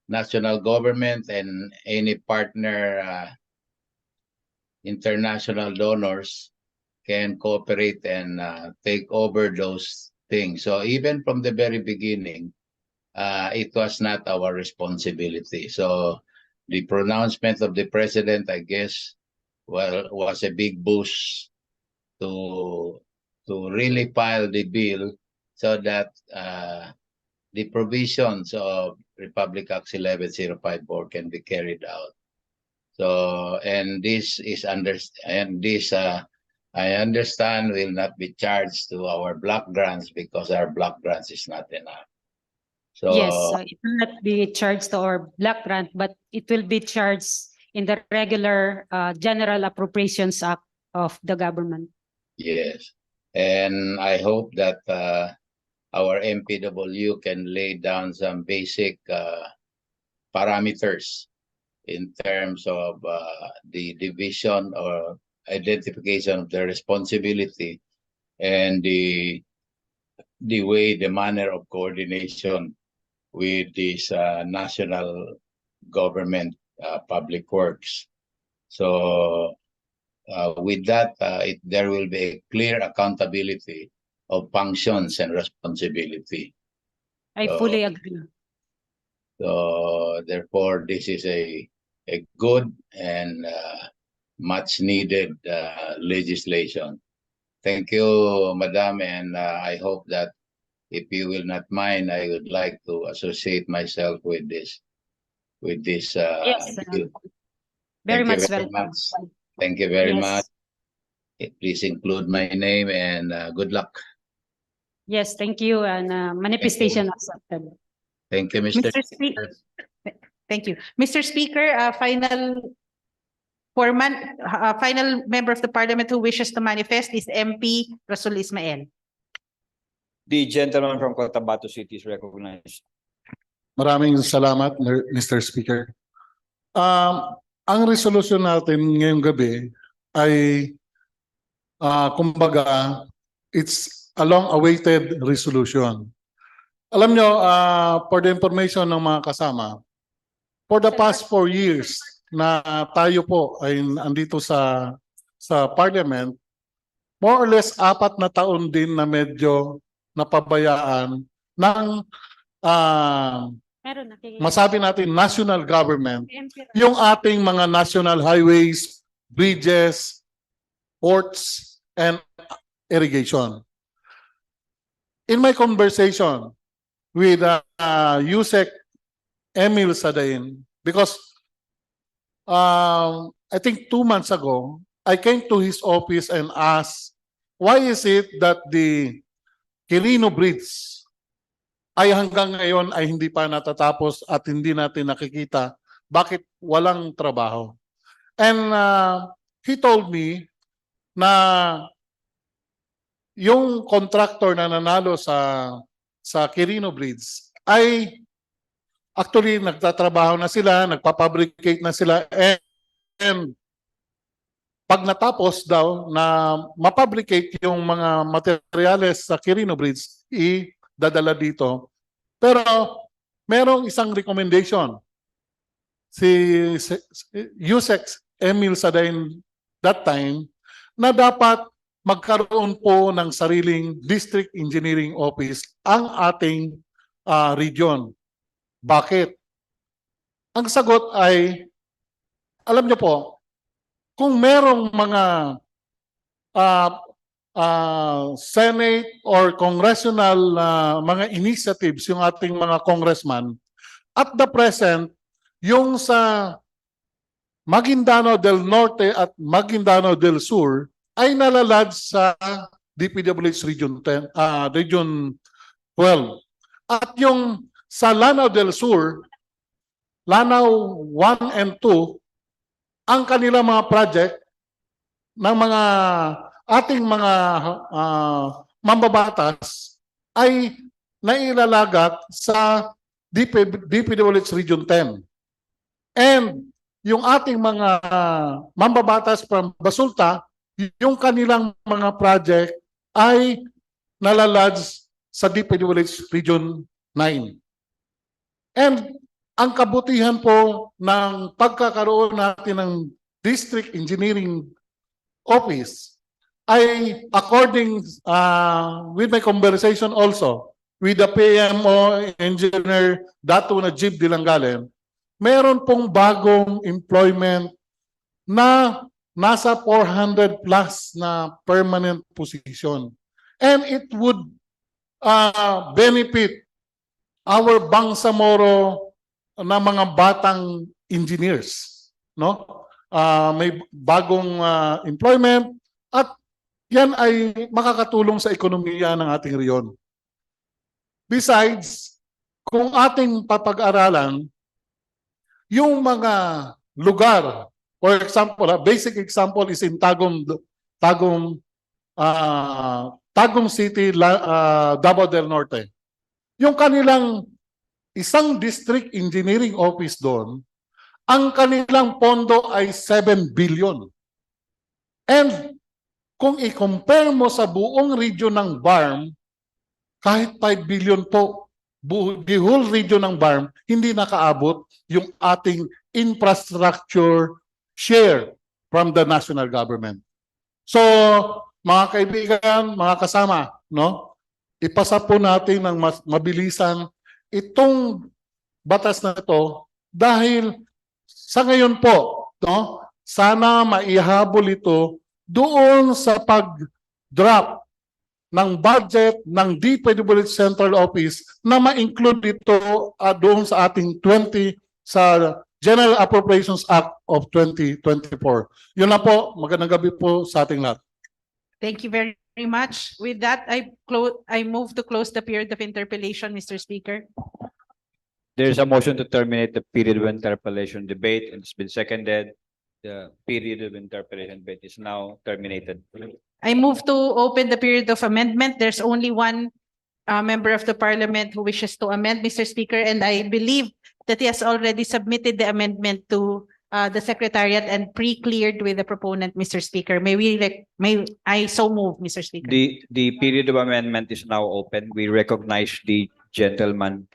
national government and any partner international donors can cooperate and take over those things. So even from the very beginning, it was not our responsibility. So the pronouncement of the president, I guess, well, was a big boost to really file the bill so that the provisions of Republic Act 11054 can be carried out. So, and this is I understand will not be charged to our block grants because our block grants is not enough. So Yes, it will not be charged to our block grant, but it will be charged in the regular General Appropriations Act of the government. yes, and I hope that our MPW can lay down some basic parameters in terms of the division or identification of the responsibility and the way, the manner of coordination with this national government public works. So with that, there will be a clear accountability of functions and responsibility. I fully agree. So therefore, this is a good and much needed legislation. Thank you, Madam, and I hope that if you will not mind, I would like to associate myself with this. Yes, bill. very Thank you much very welcome. much. Thank you very Yes. much. Please include my name and good luck. Yes, thank you, and manifestation accepted. Thank you, Mr. Mr. Speaker. Thank you. Mr. Speaker, final member of the parliament who wishes to manifest is MP Rasul Ismael. The gentleman from Cotabato City is recognized. Maraming salamat, Mr. Speaker. Ang resolution natin ngayong gabi ay kumbaga, it's a long-awaited resolution. Alam nyo, for the information ng mga kasama, for the past 4 years na tayo po ay andito sa Parliament, more or less 4 na taon din na medyo napabayaan ng masabi natin national government, yung ating mga national highways, bridges, ports, and irrigation. In my conversation with Yusek Emil Sadain, because I think 2 months ago, I came to his office and asked, why is it that the Quirino Bridge ay hanggang ngayon ay hindi pa natatapos at hindi natin nakikita bakit walang trabaho? And he told me na yung contractor na nanalo sa Quirino Bridge ay actually nagtatrabaho na sila, nagpapabricate na sila, and pag natapos daw na mapabricate yung mga materyales sa Quirino Bridge, dadala dito. Pero merong isang recommendation. Si Yusek Emil Sadain that time na dapat magkaroon po ng sariling district engineering office ang ating region. Bakit? Ang sagot ay, alam niyo po, kung merong mga Senate or congressional mga initiatives yung ating mga congressman, at the present, yung sa Maguindanao del Norte at Maguindanao del Sur ay nalalad sa DPWH Region 10, Region 12. At yung sa Lanao del Sur, Lanao 1 and 2, ang kanilang mga project ng mga ating mga mambabatas ay nailalagat sa DPWH Region 10. And yung ating mga mambabatas from Basulta, yung kanilang mga project ay nalalodge sa DPWH Region 9. And ang kabutihan po ng pagkakaroon natin ng District Engineering Office ay according with my conversation also with the PMO Engineer Dato Najib Dilangalen, meron pong bagong employment na nasa 400 plus na permanent position. And it would benefit our Bangsamoro na mga batang engineers. No? May bagong employment at yan ay makakatulong sa ekonomiya ng ating reyon. Besides, kung ating papag-aralan, yung mga lugar, for example, basic example is in Tagum City, Davao del Norte. Yung kanilang isang district engineering office doon, ang kanilang pondo ay 7 billion. And kung i-compare mo sa buong region ng BARM, kahit 5 billion po, the whole region ng BARM, hindi nakaabot yung ating infrastructure share from the national government. So, mga kaibigan, mga kasama, no? Ipasa po natin ng mas mabilisan itong batas na ito dahil sa ngayon po, no? Sana maihabol ito doon sa pag-drop ng budget ng DPWH Central Office na ma-include ito doon sa ating 20 sa General Appropriations Act of 2024. Yun na po, magandang gabi po sa ating lahat. Thank you very much. With that, I move to close the period of interpellation, Mr. Speaker. There's a motion to terminate the period of interpellation debate, and it's been seconded. The period of interpellation debate is now terminated. I move to open the period of amendment. There's only one member of the parliament who wishes to amend, Mr. Speaker, and I believe that he has already submitted the amendment to the Secretariat and pre-cleared with the proponent, Mr. Speaker. May I so move, Mr. Speaker? The period of amendment is now open. We recognize the gentleman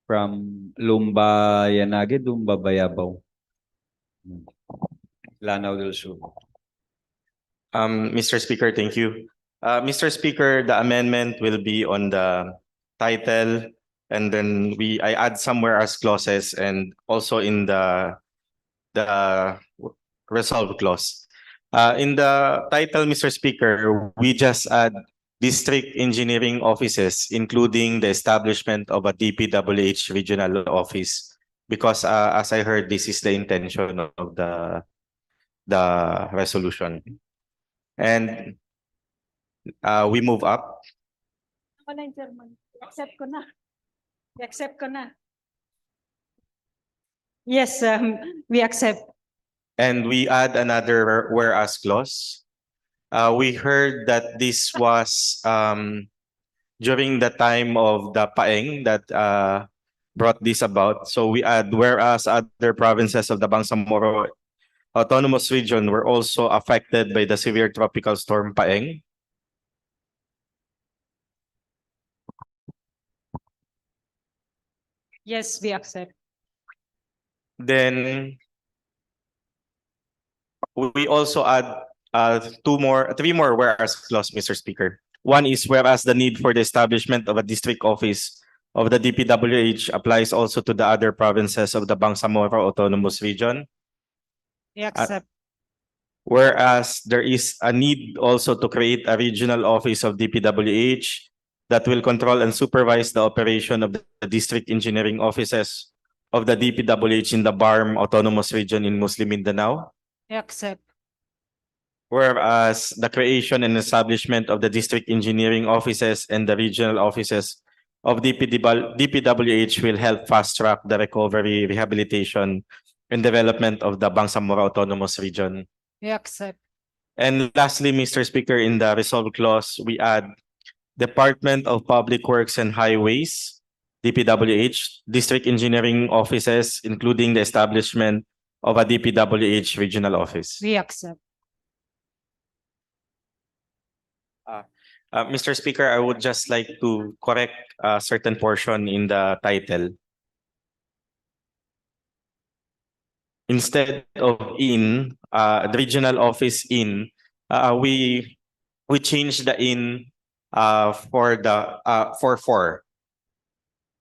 from Lumba Yanage, Lumba Bayabaw, Lanao del Sur. Mr. Speaker, thank you. Mr. Speaker, the amendment will be on the title, and then I add somewhere as clauses and also in the resolve clause. In the title, Mr. Speaker, we just add district engineering offices, including the establishment of a DPWH regional office, because as I heard, this is the intention of the resolution. And we move up. Accept ko na. Accept ko na. Yes, we accept. And we add another whereas clause. We heard that this was during the time of the Paeng that brought this about. So we add whereas other provinces of the Bangsamoro Autonomous Region were also affected by the severe tropical storm Paeng. Yes, we accept. Then we also add three more whereas clause, Mr. Speaker. One is whereas the need for the establishment of a district office of the DPWH applies also to the other provinces of the Bangsamoro Autonomous Region. We accept. Whereas there is a need also to create a regional office of DPWH that will control and supervise the operation of the district engineering offices of the DPWH in the BARM Autonomous Region in Muslim Mindanao. We accept. Whereas the creation and establishment of the district engineering offices and the regional offices of DPWH will help fast track the recovery, rehabilitation, and development of the Bangsamoro Autonomous Region. We accept. And lastly, Mr. Speaker, in the resolve clause, we add Department of Public Works and Highways, DPWH, district engineering offices, including the establishment of a DPWH regional office. We accept. Mr. Speaker, I would just like to correct a certain portion in the title. Instead of in, the regional office in, we changed the in for,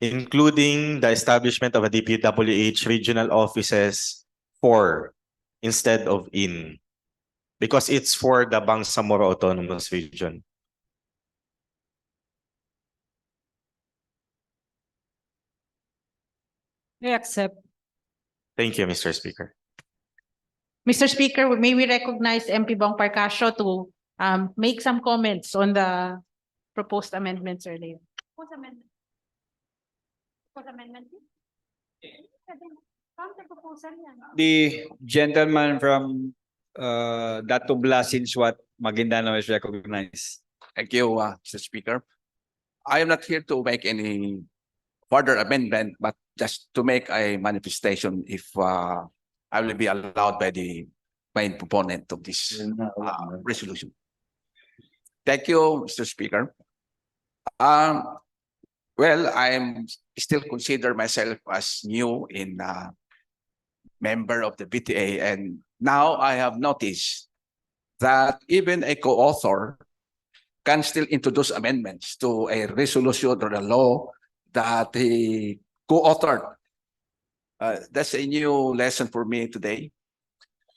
including the establishment of a DPWH regional offices for instead of in, because it's for the Bangsamoro Autonomous Region. We accept. Thank you, Mr. Speaker. Mr. Speaker, may we recognize MP Bong Parcasio to make some comments on the proposed amendments earlier. Proposed amendment. Proposed amendment. The gentleman from Dato Blasinsuat, Maguindanao is recognized. Thank you, Mr. Speaker. I am not here to make any further amendment, but just to make a manifestation if I will be allowed by the main proponent of this resolution. Thank you, Mr. Speaker. Well, I'm still consider myself as new in member of the BTA, and now I have noticed that even a co-author can still introduce amendments to a resolution or a law that he co-authored. That's a new lesson for me today.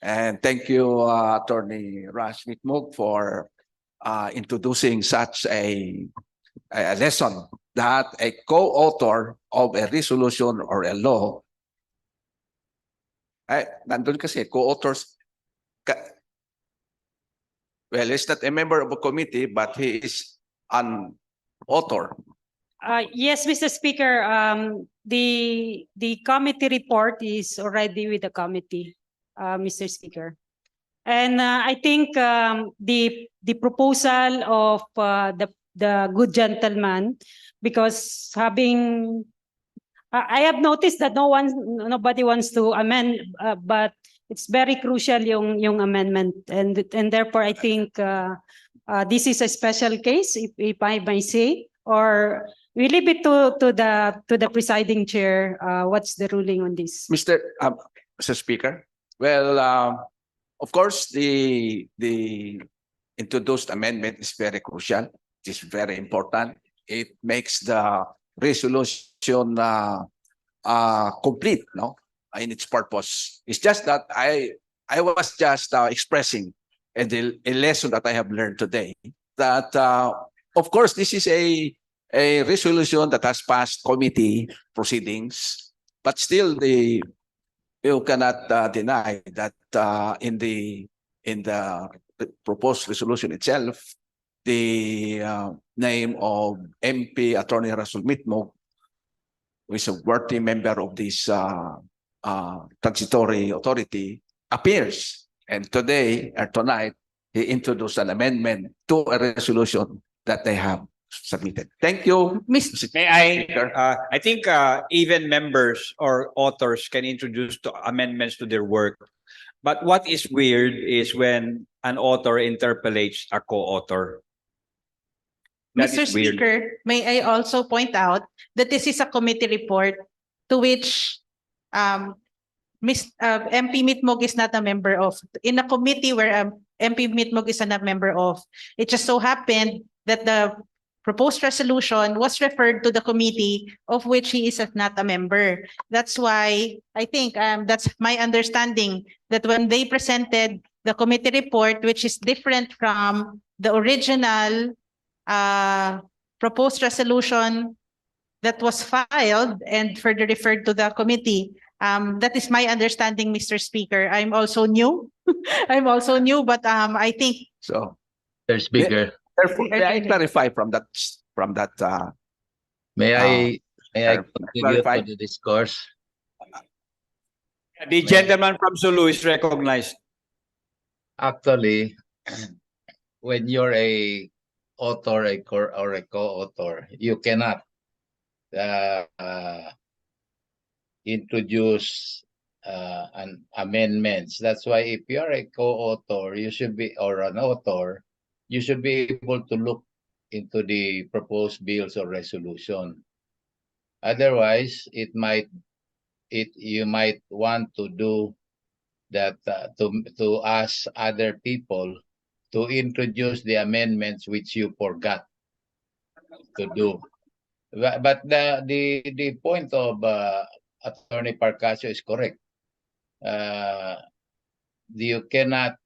And thank you, Attorney Rash Mitmug, for introducing such a lesson that a co-author of a resolution or a law, nandun kasi co-authors, well, he's not a member of a committee, but he is an author. Yes, Mr. Speaker, the committee report is already with the committee, Mr. Speaker. And I think the proposal of the good gentleman, because having I have noticed that nobody wants to amend, but it's very crucial yung amendment, and therefore I think this is a special case, if I may say, or we leave it to the presiding chair. What's the ruling on this, Mr. Speaker? Well, of course, the introduced amendment is very crucial. It is very important. It makes the resolution complete, no, in its purpose. It's just that I was just expressing a lesson that I have learned today. That of course this is a resolution that has passed committee proceedings, but still you cannot deny that in the proposed resolution itself, the name of MP Attorney Rasul Mitmug, who is a worthy member of this transitory authority, appears. And today or tonight, he introduced an amendment to a resolution that they have submitted. Thank you. May I think even members or authors can introduce amendments to their work. But what is weird is when an author interpolates a co-author. That Mr. is weird. Speaker, may I also point out that this is a committee report to which MP Mitmog is not a member of, in a committee where MP Mitmog is not a member of. It just so happened that the proposed resolution was referred to the committee of which he is not a member. That's why I think that's my understanding, that when they presented the committee report, which is different from the original proposed resolution that was filed and further referred to the committee. That is my understanding, Mr. Speaker. I'm also new. I'm also new, but I think. So, Mr. Speaker, therefore, may I clarify from that, may I contribute clarify? to the discourse? The gentleman from Sulu is recognized. Actually, when you're a author or a co-author, you cannot introduce an amendments. That's why if you're a co-author, you should be, or an author, you should be able to look into the proposed bills or resolution. Otherwise, you might want to do that to ask other people to introduce the amendments which you forgot to do. But the point of Attorney Parcasio is correct. You cannot,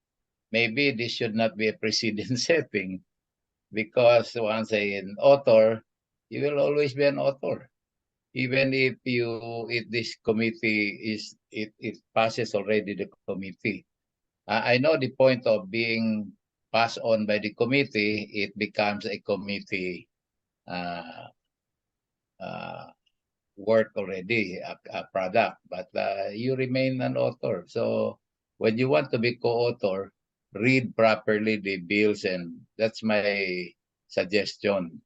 maybe this should not be a precedent setting, because once an author, you will always be an author. Even if this committee it passes already the committee. I know the point of being passed on by the committee, it becomes a committee work already, a product, but you remain an author. So when you want to be co-author, read properly the bills, and that's my suggestion.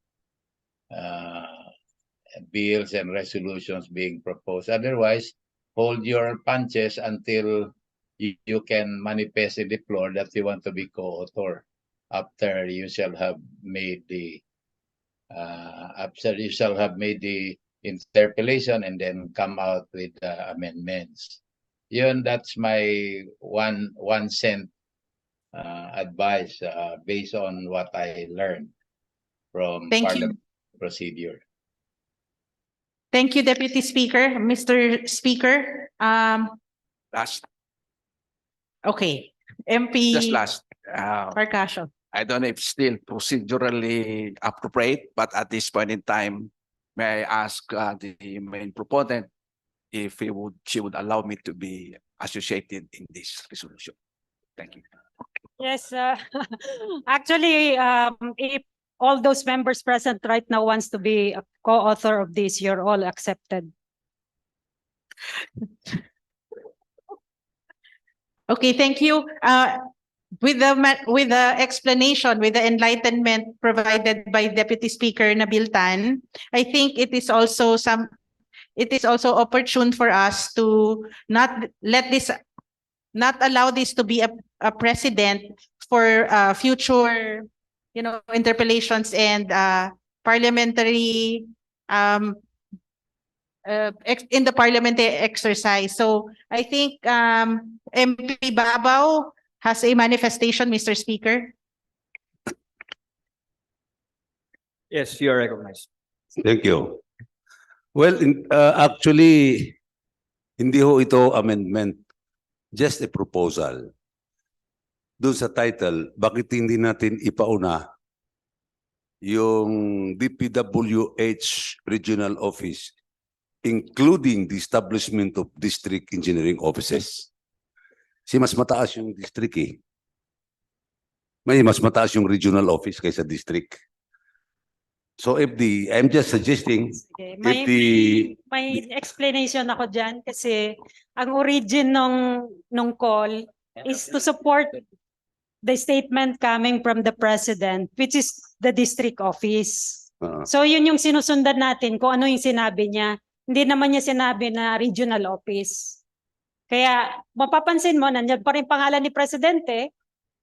Bills and resolutions being proposed. Otherwise, hold your punches until you can manifest in the floor that you want to be co-author. After you shall have made the interpellation and then come out with amendments. That's my one cent advice based on what I learned from parliament procedure. Thank you, Deputy Speaker. Mr. Speaker, Last, okay, MP just last. Parcasio. I don't know if still procedurally appropriate, but at this point in time, may I ask the main proponent if she would allow me to be associated in this resolution. Thank you. Yes, actually, if all those members present right now wants to be a co-author of this, you're all accepted. Okay, thank you. With the explanation, with the enlightenment provided by Deputy Speaker Nabil Tan, I think it is also opportune for us to not allow this to be a precedent for future, interpellations and parliamentary in the parliamentary exercise. So I think MP Babaw has a manifestation, Mr. Speaker. Yes, you are recognized. Thank you. Well, actually, hindi ho ito amendment, just a proposal. Doon sa title, bakit hindi natin ipauna yung DPWH Regional Office, including the establishment of district engineering offices? Kasi mas mataas yung district eh. Mas mataas yung regional office kaysa district. So I'm just suggesting Okay. May explanation ako dyan kasi ang origin nung call is to support the statement coming from the president, which is the district office. So yun yung sinusundan natin kung ano yung sinabi niya. Hindi naman niya sinabi na regional office. Kaya mapapansin mo, nandiyan pa rin pangalan ni Presidente,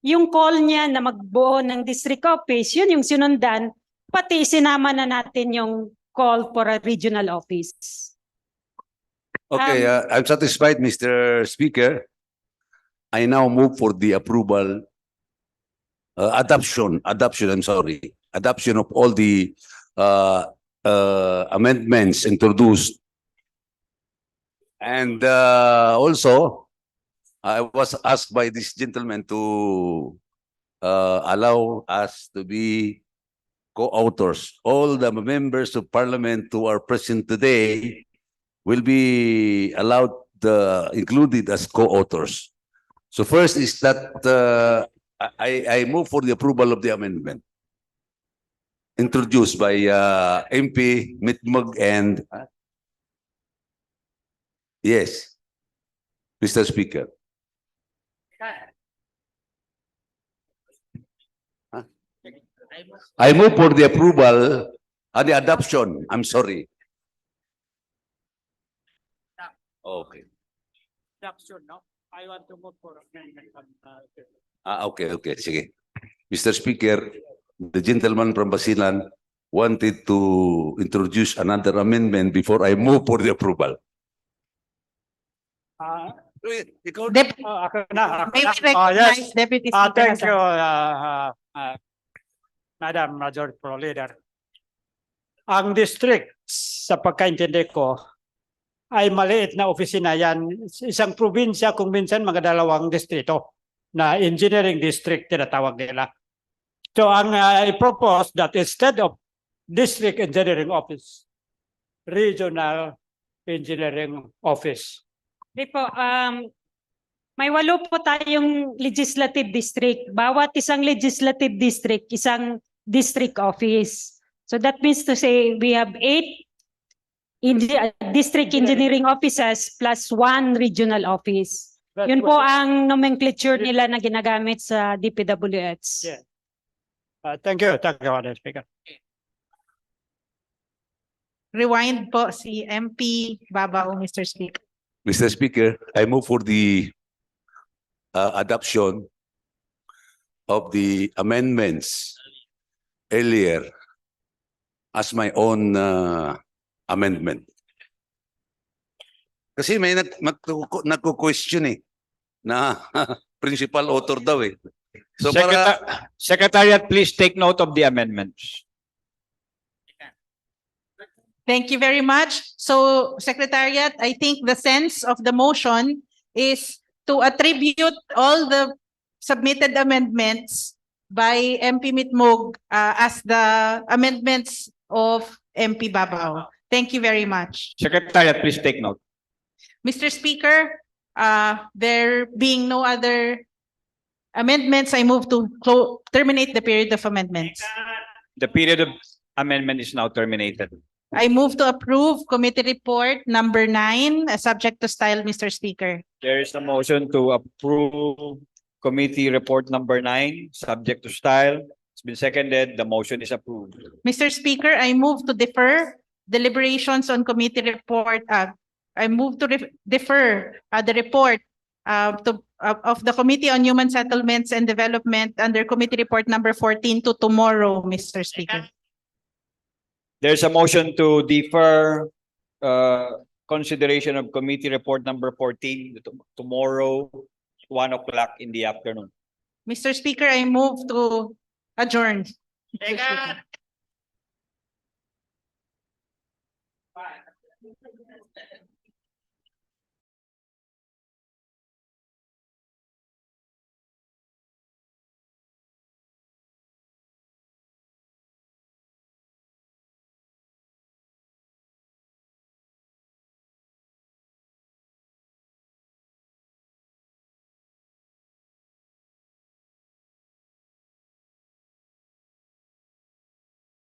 yung call niya na magbuo ng district office, yun yung sinundan, pati sinama na natin yung call for a regional office. Okay, I'm satisfied, Mr. Speaker. I now move for the approval, adoption of all the amendments introduced. And also, I was asked by this gentleman to allow us to be co-authors. All the members of parliament who are present today will be allowed, included as co-authors. So first is that I move for the approval of the amendment introduced by MP Mitmug and yes, Mr. Speaker. I move for the approval and the adoption. I'm sorry. Okay. I want to move for amendment. Okay. Sige. Mr. Speaker, the gentleman from Basilan wanted to introduce another amendment before I move for the approval. May we recognize Deputy Speaker Thank you, Hasan. Madam Majority Floor Leader. Ang district, sa pagkaintindi ko, ay maliit na opisina yan. Isang probinsya kung minsan mga dalawang distrito na engineering district tinatawag nila. So ang I propose that instead of district engineering office, regional engineering office. Di po, may 8 po tayong legislative district. Bawat isang legislative district, isang district office. So that means to say we have 8 district engineering offices plus 1 regional office. Yun po ang nomenclature nila na ginagamit sa DPWH. Yeah. Thank you, Madam Speaker. Rewind po si MP Babao, Mr. Speaker. Mr. Speaker, I move for the adoption of the amendments earlier as my own amendment. Kasi may nagko-question na principal author daw eh. So Secretariat, please take note of the amendments. Thank you very much. So, Secretariat, I think the sense of the motion is to attribute all the submitted amendments by MP Mitmug as the amendments of MP Babao. Thank you very much. Secretariat, please take note. Mr. Speaker, there being no other amendments, I move to terminate the period of amendments. The period of amendment is now terminated. I move to approve committee report number 9, subject to style, Mr. Speaker. There is a motion to approve committee report number 9, subject to style. It's been seconded. The motion is approved. Mr. Speaker, I move to defer deliberations on committee report. I move to defer the report of the Committee on Human Settlements and Development under committee report number 14 to tomorrow, Mr. Speaker. There's a motion to defer consideration of committee report number 14 tomorrow, 1 o'clock in the afternoon. Mr. Speaker, I move to adjourn.